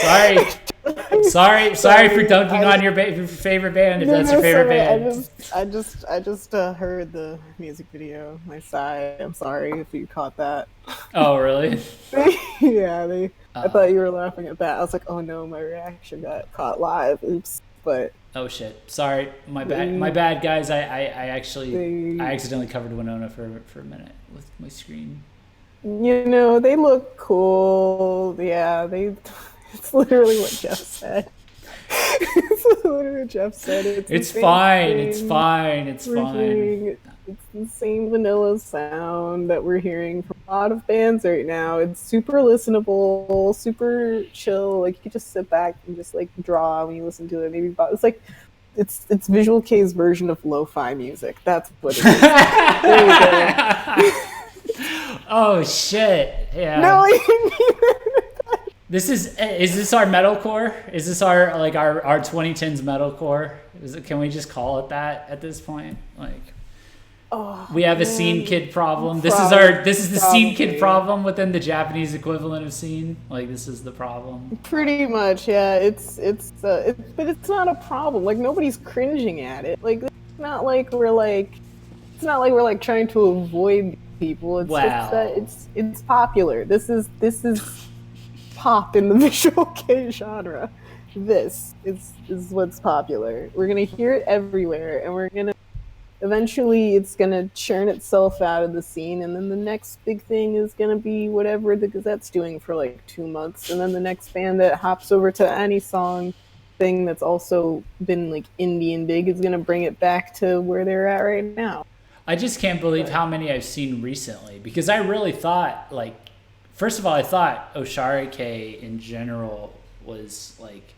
Sorry for dunking on your favorite band if that's your favorite band.
I just heard the music video. My sigh. I'm sorry if you caught that.
Oh, really?
Yeah, I thought you were laughing at that. I was like, oh no, my reaction got caught live. Oops. But
oh shit, sorry, my bad, guys. I accidentally covered Winona for a minute with my screen.
They look cool. Yeah, it's literally what Jeff said. It's literally what Jeff said.
It's fine. It's fine. It's fine.
It's the same vanilla sound that we're hearing from a lot of bands right now. It's super listenable, super chill. Like you could just sit back and just like draw when you listen to it. Maybe it's like it's Visual K's version of lo-fi music. That's what it is. There you
go. Oh shit! Yeah.
No, I didn't.
Is this our metalcore? Is this our 2010s metalcore? Can we just call it that at this point? Like.
Oh,
we have a scene kid problem. This is the scene kid problem within the Japanese equivalent of scene. Like this is the problem.
Pretty much, yeah. But it's not a problem. Like nobody's cringing at it. Like it's not like we're trying to avoid people. It's just that it's popular. This is pop in the Visual K genre. This is what's popular. We're gonna hear it everywhere, and eventually it's going to churn itself out of the scene, and then the next big thing is going to be whatever the Gazette's doing for like 2 months, and then the next band that hops over to any song thing that's also been like indie and big is going to bring it back to where they're at right now.
I just can't believe how many I've seen recently, because I really thought, like, first of all, I thought Osharike in general was like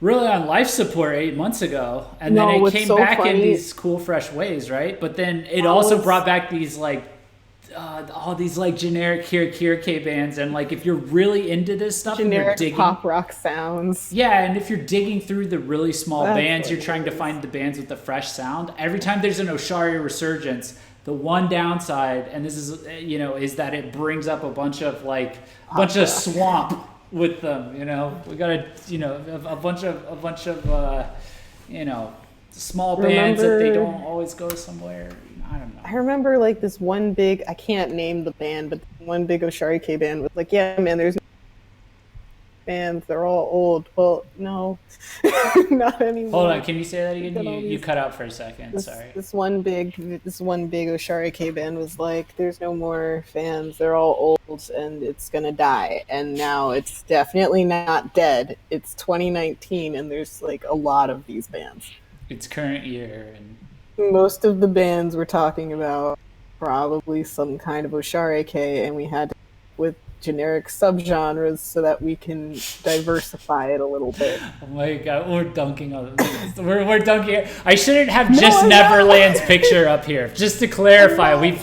really on life support 8 months ago, and then it came back in these cool, fresh ways, right? But then it also brought back these like all these like generic Kirike bands, and like if you're really into this stuff,
generic
and you're digging,
pop rock sounds.
Yeah, and if you're digging through the really small bands, you're trying to find the bands with the fresh sound. Every time there's an Oshari resurgence, the one downside, and this is is that it brings up a bunch of swamp with them. We got a bunch of small bands that they don't always go somewhere. I don't know.
I remember like this one big, I can't name the band, but one big Osharike band was like, yeah, man, there's bands, they're all old. Well, no, not anymore.
Hold on, can you say that again? You cut out for a second. Sorry.
This one big Osharike band was like, there's no more fans, they're all old and it's gonna die. And now it's definitely not dead. It's 2019 and there's like a lot of these bands.
It's current year, and
most of the bands we're talking about probably some kind of Osharike, and we had to with generic subgenres so that we can diversify it a little bit.
Oh my god, we're dunking on this. We're dunking. I shouldn't have Neverland's picture up here. Just to clarify, we've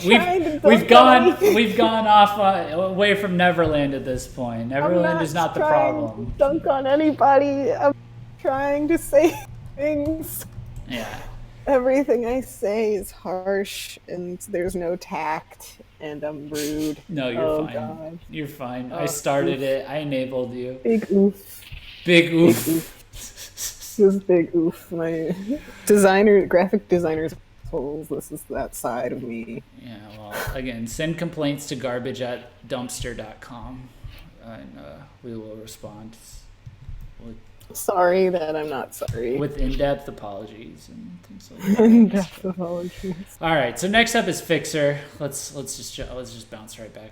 gone off away from Neverland at this point. Neverland is not the problem.
To dunk on anybody. I'm trying to say things.
Yeah.
Everything I say is harsh, and there's no tact, and I'm rude.
No, you're fine. God. You're fine. I started it. I enabled you.
Big oof.
Big oof.
Big oof. This is big oof. My graphic designers assholes. This is that side of me.
Yeah, well, again, send complaints to garbage@dumpster.com, and we will respond.
Sorry that I'm not sorry.
With in-depth apologies and things like that.
In-depth apologies.
All right, so next up is Fixer. Let's just bounce right back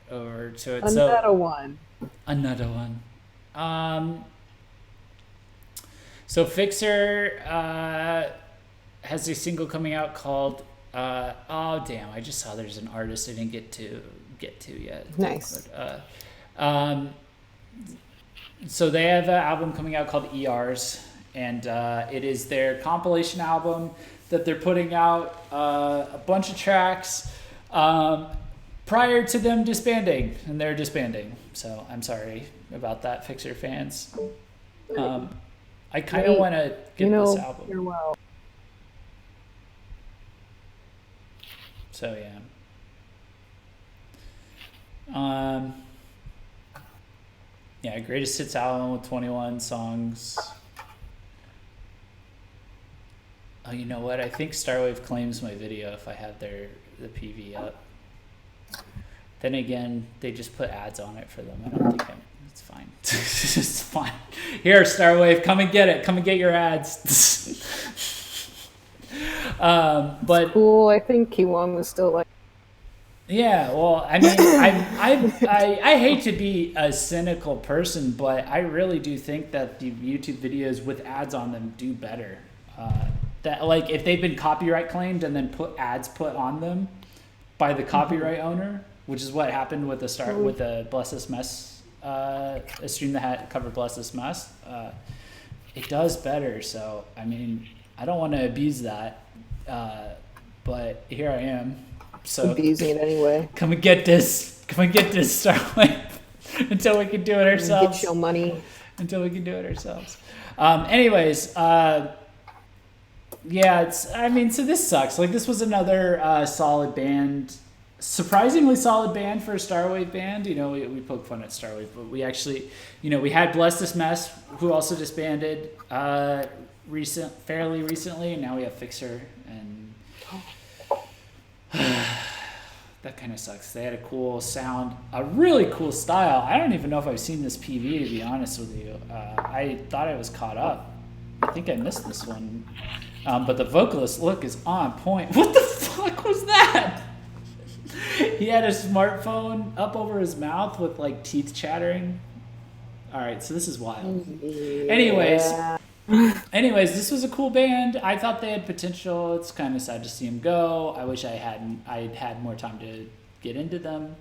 over to it.
Another one.
So Fixer has a single coming out called oh damn! I just saw there's an artist I didn't get to yet.
Nice.
But, so they have an album coming out called ERs, and it is their compilation album that they're putting out a bunch of tracks prior to them disbanding, and they're disbanding. So I'm sorry about that, Fixer fans. I kind of want to get this album.
You're well.
So yeah, greatest hits album with 21 songs. Oh, you know what? I think Starwave claims my video if I have the PV up. Then again, they just put ads on it for them. I don't think it's fine. It's fine. Here, Starwave, come and get it. Come and get your ads. But
it's cool. I think Kiwon was still like.
Yeah, well, I mean, I hate to be a cynical person, but I really do think that the YouTube videos with ads on them do better. That like if they've been copyright claimed and then put on them by the copyright owner, which is what happened with the Bless This Mess, a stream that had covered Bless This Mess. It does better. So I mean, I don't want to abuse that, but here I am. So
abusing it anyway.
Come and get this, Starlight. Until we can do it ourselves.
Get your money.
Until we can do it ourselves. Anyways, yeah, so this sucks. Like, this was another solid band, surprisingly solid band for a Starwave band. We poke fun at Starwave, but we actually, we had Bless This Mess, who also disbanded fairly recently, and now we have Fixer, and that kind of sucks. They had a cool sound, a really cool style. I don't even know if I've seen this PV, to be honest with you. I thought I was caught up. I think I missed this one. But the vocalist look is on point. What the fuck was that? He had a smartphone up over his mouth with like teeth chattering. All right, so this is wild.
Yeah.
Anyways, Anyways, this was a cool band. I thought they had potential. It's kind of sad to see them go. I wish I'd had more time to get into them.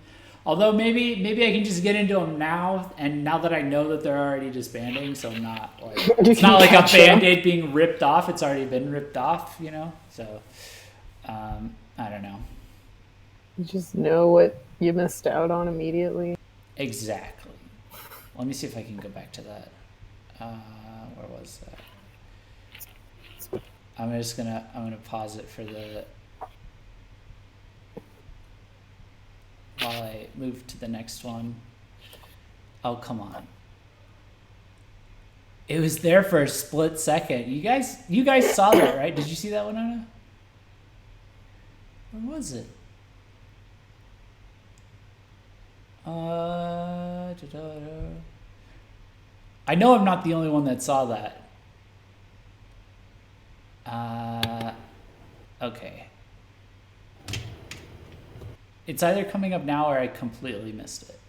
Although maybe I can just get into them now, and now that I know that they're already disbanding, so I'm not like it's not like a Band-Aid being ripped off. It's already been ripped off, you know. So I don't know.
You just know what you missed out on immediately.
Exactly. Let me see if I can go back to that. Where was that? I'm gonna pause it for the while I move to the next one. Oh, come on. It was there for a split second. You guys saw that, right? Did you see that one, Anna? Where was it? I know I'm not the only one that saw that. Okay. It's either coming up now or I completely missed it.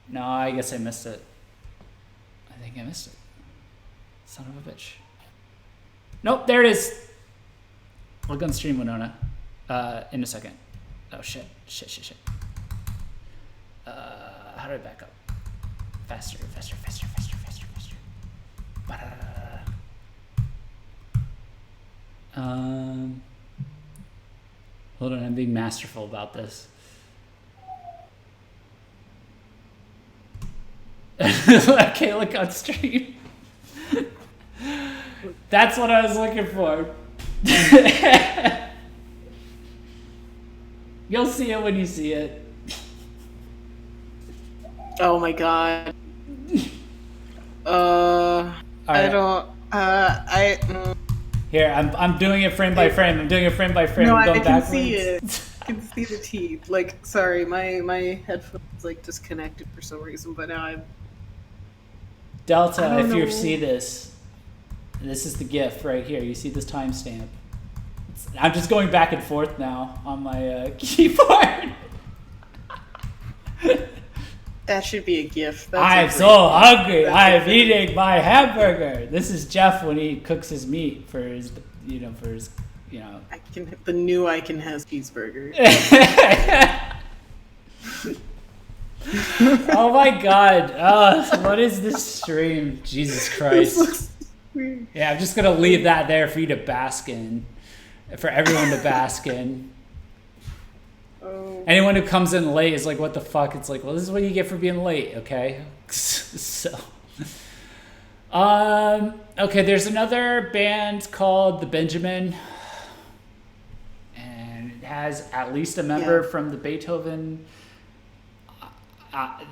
No, I guess I missed it. I think I missed it. Son of a bitch. Nope, there it is. Look on stream, Winona. In a second. Oh, shit. How do I back up? Faster. Hold on, I'm being masterful about this. Okay, look on stream. That's what I was looking for. You'll see it when you see it.
Oh my god.
Here, I'm doing it frame by frame. No, I'm going
I can
backwards.
see it. I can see the teeth. Like, sorry, my headphones like disconnected for some reason, but now I'm.
Delta, if you see this is the GIF right here. You see this timestamp. I'm just going back and forth now on my keyboard.
That should be a GIF.
I'm so hungry. I'm eating my hamburger. This is Jeff when he cooks his meat for his.
The new I can has cheeseburger.
Oh my god. What is this stream? Jesus Christ.
This looks weird.
Yeah, I'm just gonna leave that there for you to bask in. For everyone to bask in.
Oh.
Anyone who comes in late is like, what the fuck? It's like, well, this is what you get for being late, okay? So okay, there's another band called The Benjamin. And it has at least a member from the Beethoven.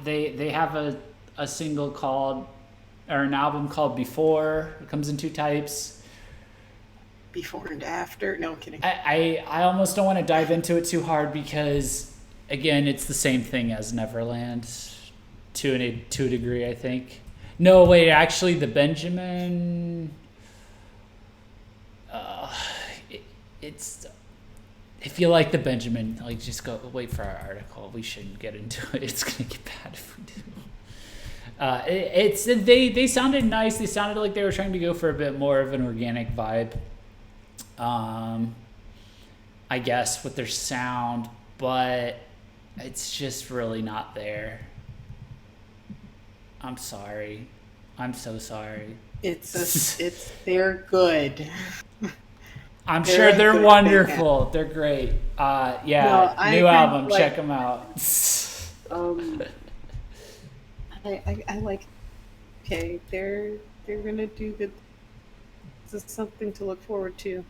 They have a single called, or an album called Before. It comes in two types.
Before and after? No, I'm kidding.
I almost don't want to dive into it too hard because, again, it's the same thing as Neverland to a degree, I think. No, wait, actually, The Benjamin... it's... If you like The Benjamin, like, just go wait for our article. We shouldn't get into it. It's going to get bad if we do. They sounded nice. They sounded like they were trying to go for a bit more of an organic vibe. I guess with their sound, but it's just really not there. I'm sorry. I'm so sorry.
They're good.
I'm sure they're wonderful. They're great. New album. Check them out.
I like. Okay, they're gonna do good. This is something to look forward to.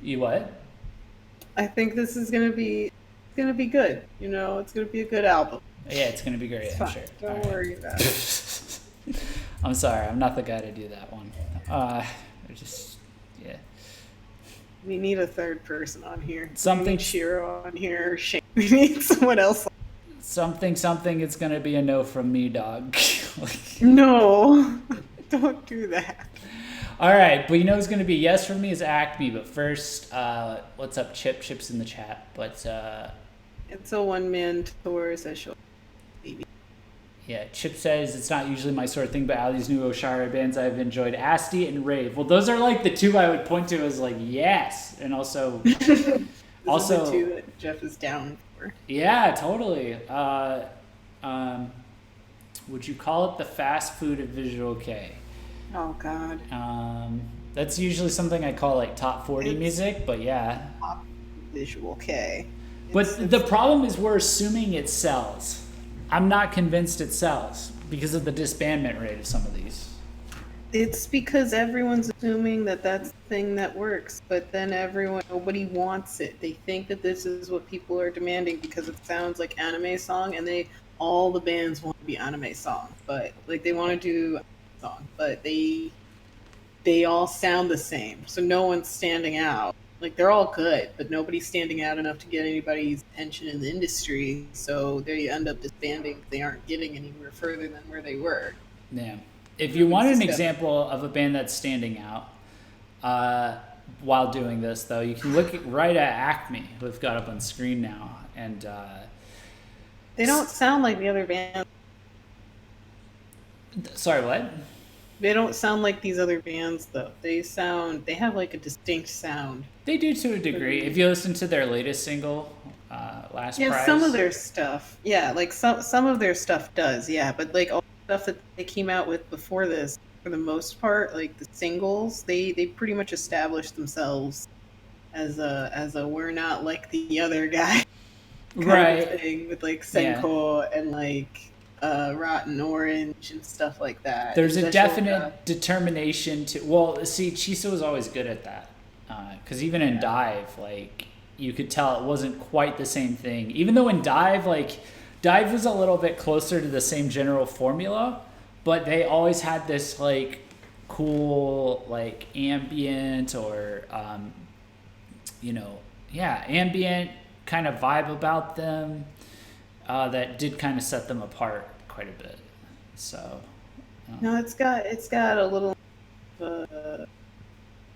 You what?
I think this is gonna be good. You know, it's gonna be a good album.
Yeah, it's gonna be great. I'm sure.
Don't worry about it.
I'm sorry. I'm not the guy to do that one.
We need a third person on here.
Something.
We need Shiro on here. Shane. We need someone else.
Something. It's gonna be a no from me, dog.
No, don't do that.
All right, but you know who's going to be yes from me is ACME. But first, what's up, Chip? Chip's in the chat. But
It's a one-man tour, as I show baby.
Yeah, Chip says it's not usually my sort of thing, but Ali's new Oshara bands I've enjoyed, Asti and Rave. Well, those are like the two I would point to as like yes, and also
Those are the two
also
that Jeff is down for.
yeah, totally. Um, would you call it the fast food of Visual K?
Oh God.
That's usually something I call like top 40
It's
music, but yeah.
pop Visual K.
But the problem is we're assuming it sells. I'm not convinced it sells because of the disbandment rate of some of these.
It's because everyone's assuming that that's the thing that works, but then nobody wants it. They think that this is what people are demanding because it sounds like anime song, and all the bands want to be anime song, but like they want to do song, but they all sound the same, so no one's standing out. Like they're all good, but nobody's standing out enough to get anybody's attention in the industry, so they end up disbanding. They aren't getting anywhere further than where they were.
Yeah. If you want an example of a band that's standing out, while doing this though, you can look right at ACME, who we've got up on screen now, and
They don't sound like the other bands.
sorry, what?
They don't sound like these other bands though. They have like a distinct sound.
They do to a degree. If you listen to their latest single, Last Prize.
Some of their stuff. Yeah, like some of their stuff does, yeah. But like all the stuff that they came out with before this, for the most part, like the singles, they pretty much established themselves as a we're not like the other guy kind
right
of thing, with like Senko and like Rotten Orange and stuff like that.
There's a definite determination to. Well, see, Chisa was always good at that, because even in Dive, like you could tell it wasn't quite the same thing. Even though in Dive, Dive was a little bit closer to the same general formula, but they always had this like cool like ambient or ambient kind of vibe about them that did kind of set them apart quite a bit. So
no, it's got a little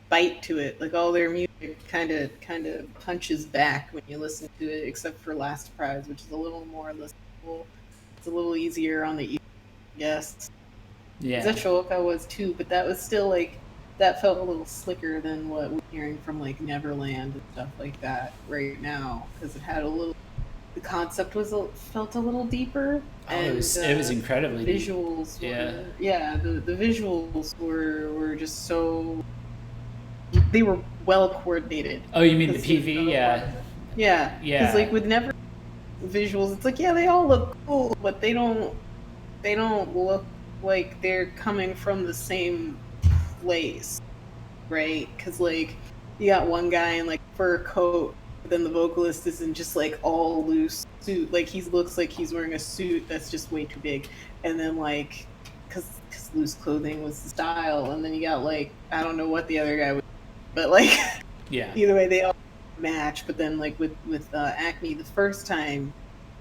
bite to it. Like all their music kind of punches back when you listen to it, except for Last Prize, which is a little more listenable. It's a little easier on the ear, yes.
yeah.
Zeshoka was too, but that was still like that felt a little slicker than what we're hearing from like Neverland and stuff like that right now, because it had a little. The concept felt a little deeper. And
it was incredibly
visuals.
Deep.
The visuals were just so. They were well coordinated.
Oh, you mean the PV? Yeah.
Yeah. Because like with Never visuals, it's like they all look cool, but they don't look like they're coming from the same place, right? Because like you got one guy in like fur coat, but then the vocalist is in just like all loose suit. Like he looks like he's wearing a suit that's just way too big, and then like because loose clothing was the style, and then you got like I don't know what the other guy was, but like
yeah.
Either way they all match. But then like with Acme, the first time,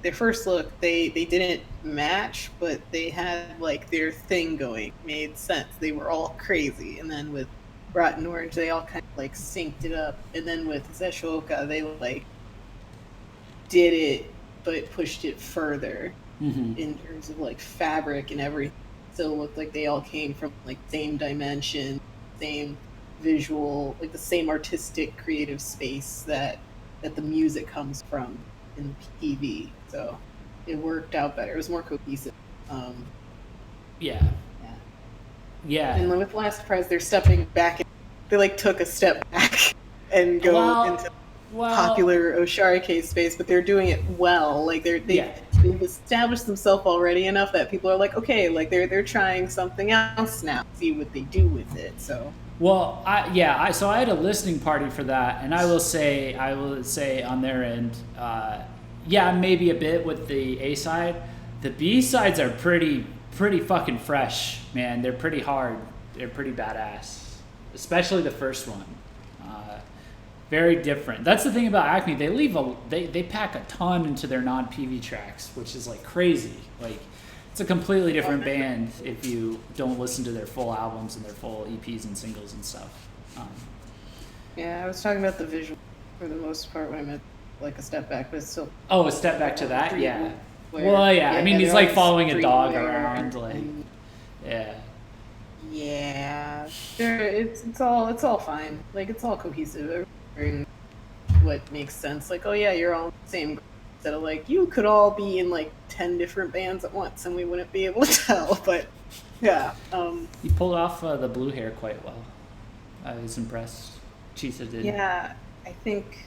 their first look, they didn't match, but they had like their thing going, made sense. They were all crazy. And then with Rotten Orange, they all kind of like synced it up. And then with Zeshoka, they like did it but pushed it further in terms of like fabric and everything. Still looked like they all came from like same dimension, same visual, like the same artistic creative space that the music comes from in the PV. So it worked out better. It was more cohesive.
Yeah.
And with Last Prize, they're stepping back. They like took a step back and go into popular Osharike space, but they're doing it well. Like they've established themselves already enough that people are like, okay, like they're trying something else now. See what they do with it. So.
Well, so I had a listening party for that, and I will say on their end, maybe a bit with the A side. The B sides are pretty fucking fresh, man. They're pretty hard. They're pretty badass, especially the first one. Very different. That's the thing about Acme. They pack a ton into their non-PV tracks, which is like crazy. Like it's a completely different band if you don't listen to their full albums and their full EPs and singles and stuff.
I was talking about the visual for the most part when I meant like a step back, but it's still.
Oh, a step back to that, yeah.
Where,
Well, yeah. I mean, he's like following a dog
streetwear
around, like,
and-
yeah.
Yeah, it's all fine. Like it's all cohesive. Everything what makes sense. Like, oh yeah, you're all in the same group. Instead of like you could all be in like 10 different bands at once and we wouldn't be able to tell. But yeah,
He pulled off the blue hair quite well. I was impressed. Chisa did.
yeah, I think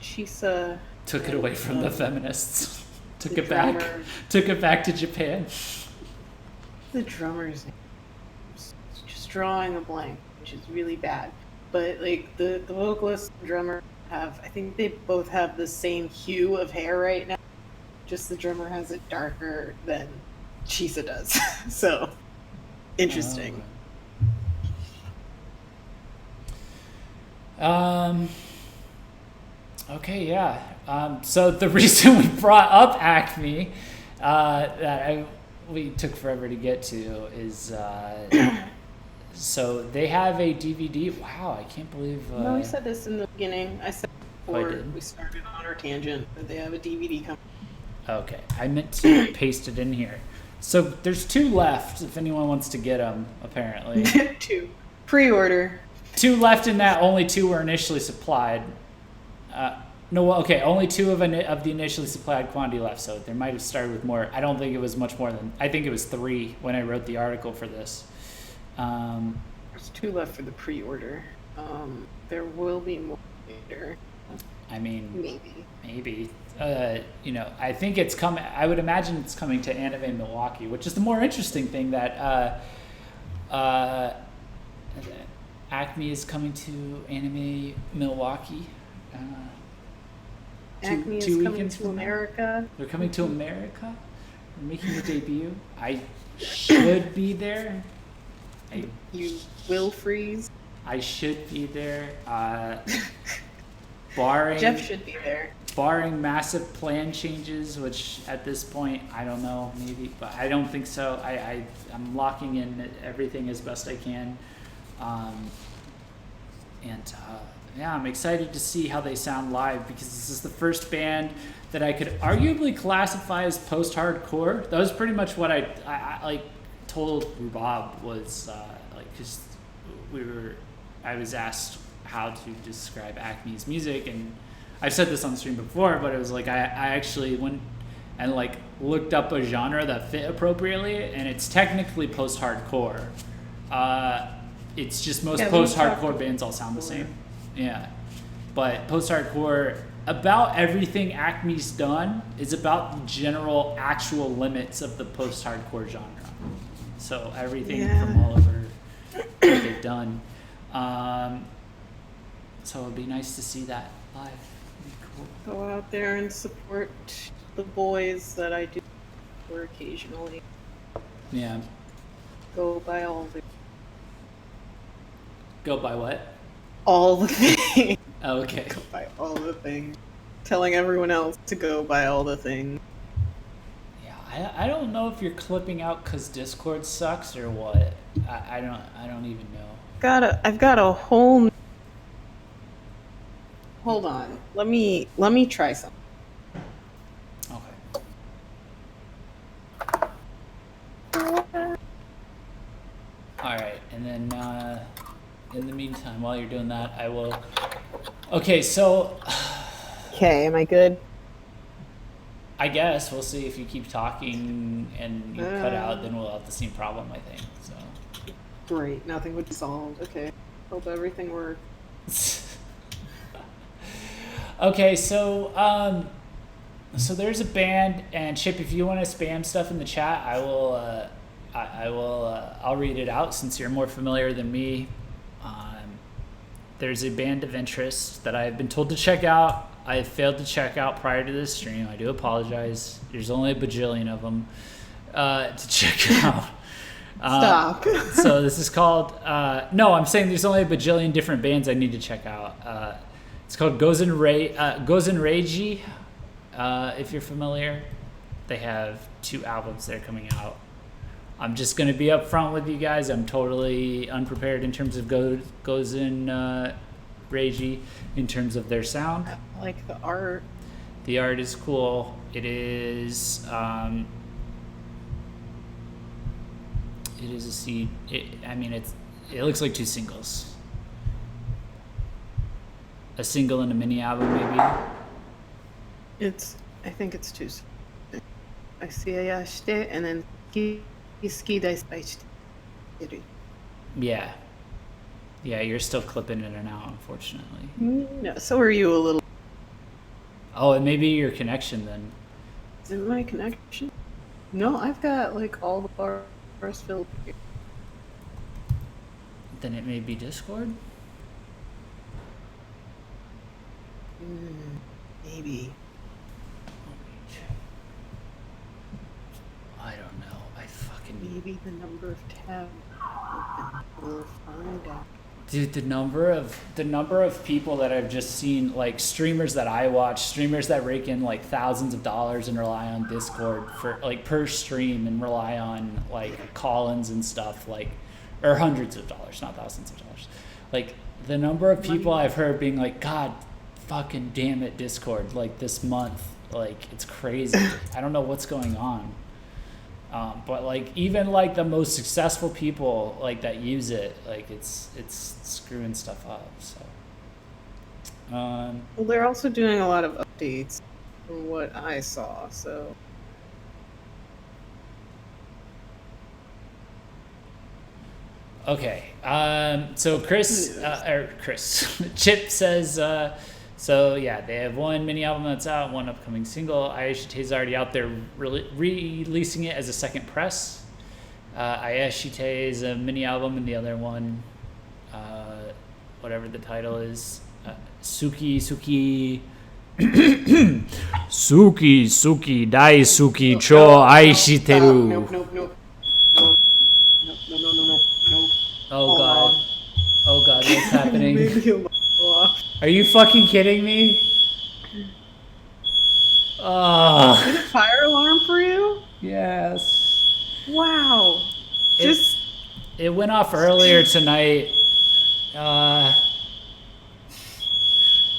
Chisa
Took it away from the feminists. Took
the
it back.
drummer-
Took it back to Japan.
The drummer's name. Just drawing a blank, which is really bad. But like the vocalist and drummer I think they both have the same hue of hair right now. Just the drummer has it darker than Chisa does. So interesting.
Okay, yeah. So the reason we brought up ACME we took forever to get to is so they have a DVD. Wow, I can't believe.
No, we said this in the beginning. I said before
did?
we started on our tangent that they have a DVD coming.
Okay, I meant to paste it in here. So there's 2 left if anyone wants to get them, apparently.
2 pre-order.
2 left in that, only 2 were initially supplied. Only 2 of the initially supplied quantity left, so they might have started with more. I don't think it was much more than, I think it was 3 when I wrote the article for this.
There's 2 left for the pre-order. There will be more later.
I mean,
Maybe.
I think it's coming. I would imagine it's coming to Anime Milwaukee, which is the more interesting thing that ACME is coming to Anime Milwaukee.
ACME is coming to America.
They're coming to America. They're making a debut. I should be there.
You will freeze.
I should be there. Barring
Jeff should be there.
Barring massive plan changes, which at this point I don't know, maybe, but I don't think so. I'm locking in everything as best I can, yeah, I'm excited to see how they sound live because this is the first band that I could arguably classify as post-hardcore. That was pretty much what I like told Rubab was because I was asked how to describe ACME's music, and I've said this on the stream before, but it was like I actually went and like looked up a genre that fit appropriately, and it's technically post-hardcore. It's just most post-hardcore bands all sound the same. Yeah, but post-hardcore, about everything ACME's done is about the general actual limits of the post-hardcore genre. So everything from all over what they've done. So it'd be nice to see that live. Cool.
Go out there and support the boys that I do for occasionally.
Yeah.
Go by all the.
Go by what?
All the things.
Oh, okay.
Go by all the things. Telling everyone else to go by all the things.
Yeah, I don't know if you're clipping out because Discord sucks or what. I don't even know.
I've got a whole. Hold on. Let me try something.
Okay. All right, and then in the meantime, while you're doing that, I will. Okay, so.
Okay, am I good?
I guess we'll see if you keep talking and you cut out, then we'll have the same problem, I think. So.
Great, nothing would be solved. Okay, hope everything works.
Okay, so there's a band, and Chip, if you want to spam stuff in the chat, I will. I'll read it out since you're more familiar than me. There's a band of interest that I have been told to check out. I failed to check out prior to this stream. I do apologize. There's only a bajillion of them to check out.
Stop.
So this is called. No, I'm saying there's only a bajillion different bands I need to check out. It's called Gozen Reiji. If you're familiar, they have 2 albums that are coming out. I'm just going to be upfront with you guys. I'm totally unprepared in terms of Gozen Reiji in terms of their sound.
I like the art.
The art is cool. It is. It is a seed. It looks like 2 singles. A single and a mini album, maybe.
I think it's 2. I see Ayashite and then Ski Dice.
Yeah. Yeah, you're still clipping in and out, unfortunately.
No, so are you a little.
Oh, it may be your connection then.
Is it my connection? No, I've got like all the bars filled here.
Then it may be Discord?
Maybe.
I don't know.
Maybe the number of tabs open. We'll find out.
Dude, the number of people that I've just seen, like streamers that I watch, streamers that rake in like thousands of dollars and rely on Discord for like per stream and rely on like call-ins and stuff, like, or hundreds of dollars, not thousands of dollars. Like the number of people I've heard being like, God fucking damn it, Discord, like this month, like it's crazy. I don't know what's going on. But like even like the most successful people like that use it, like it's screwing stuff up. So
well, they're also doing a lot of updates from what I saw. So
okay. So Chris Chip says so yeah, they have 1 mini album that's out, 1 upcoming single. Ayashite is already out there releasing it as a second press. Ayashite is a mini album, and the other one, whatever the title is, Suki Daisuki Cho Aishiteru.
Nope.
Oh God. Oh God, what's happening?
Maybe a little off.
Are you fucking kidding me?
Did a fire alarm for you?
Yes.
Wow.
It went off earlier tonight.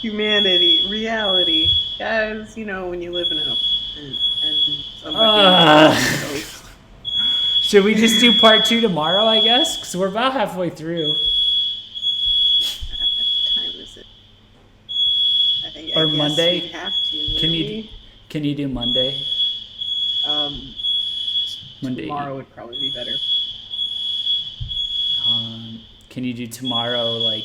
Humanity, reality. Guys, you know, when you live in an apartment and somebody
should we just do part 2 tomorrow, I guess? Because we're about halfway through.
What time is it?
Or
I
Monday?
Guess have to, maybe.
Can you do Monday? Monday.
Tomorrow would probably be better.
Can you do tomorrow, like...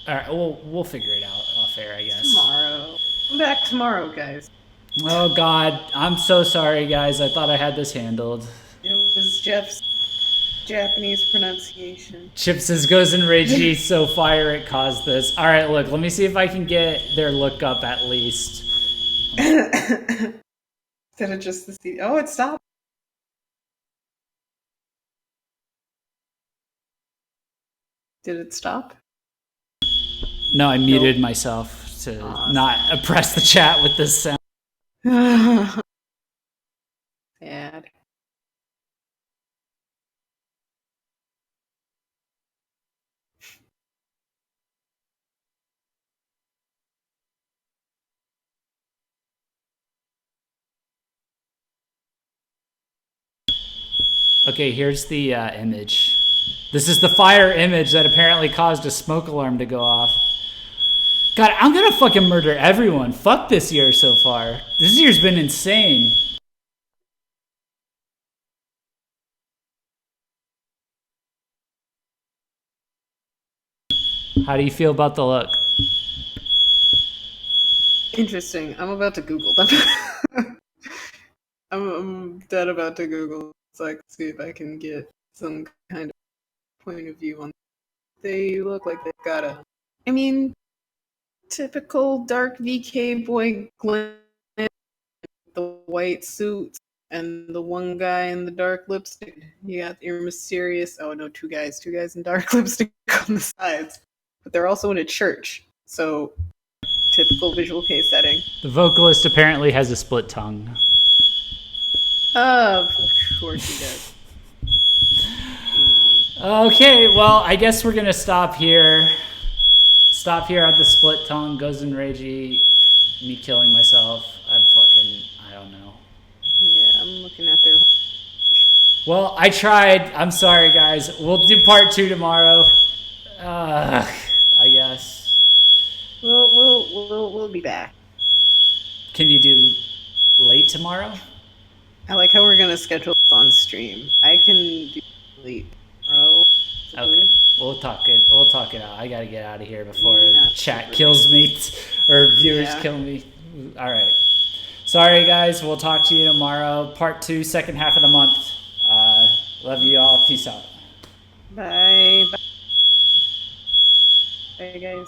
Alright, we'll figure it out off air, I guess.
Tomorrow. Come back tomorrow, guys.
Oh God, I'm so sorry, guys. I thought I had this handled.
It was Jeff's Japanese pronunciation.
Chip says goes in Reiji, so fire it caused this. Alright, look, let me see if I can get their look up at least.
Instead of just the CD. Oh, it stopped. Did it stop?
No, I muted myself to not oppress the chat with this sound.
Sad.
Okay, here's the image. This is the fire image that apparently caused a smoke alarm to go off. God, I'm gonna fucking murder everyone. Fuck this year so far. This year's been insane. How do you feel about the look?
Interesting. I'm about to Google them. I'm dead about to Google so I can see if I can get some kind of point of view on. They look like they've got a. I mean, typical dark VK boy Glenn, the white suits and the one guy in the dark lipstick. You got your mysterious. Oh no, two guys in dark lipstick on the sides, but they're also in a church. So typical visual case setting.
The vocalist apparently has a split tongue.
Of course he does.
Okay, well, I guess we're gonna stop here. stop here at the split tongue, goes in ragey, me killing myself. I don't know.
Yeah, I'm looking at their.
Well, I tried. I'm sorry, guys. We'll do part 2 tomorrow. I guess.
We'll be back.
Can you do late tomorrow?
I like how we're gonna schedule this on stream. I can do late tomorrow.
Okay, we'll talk it. We'll talk it out. I gotta get out of here before
Yeah,
chat kills me or viewers kill me. All right. Sorry, guys. We'll talk to you tomorrow. Part 2, second half of the month. Love you all. Peace out.
Bye. Bye, guys.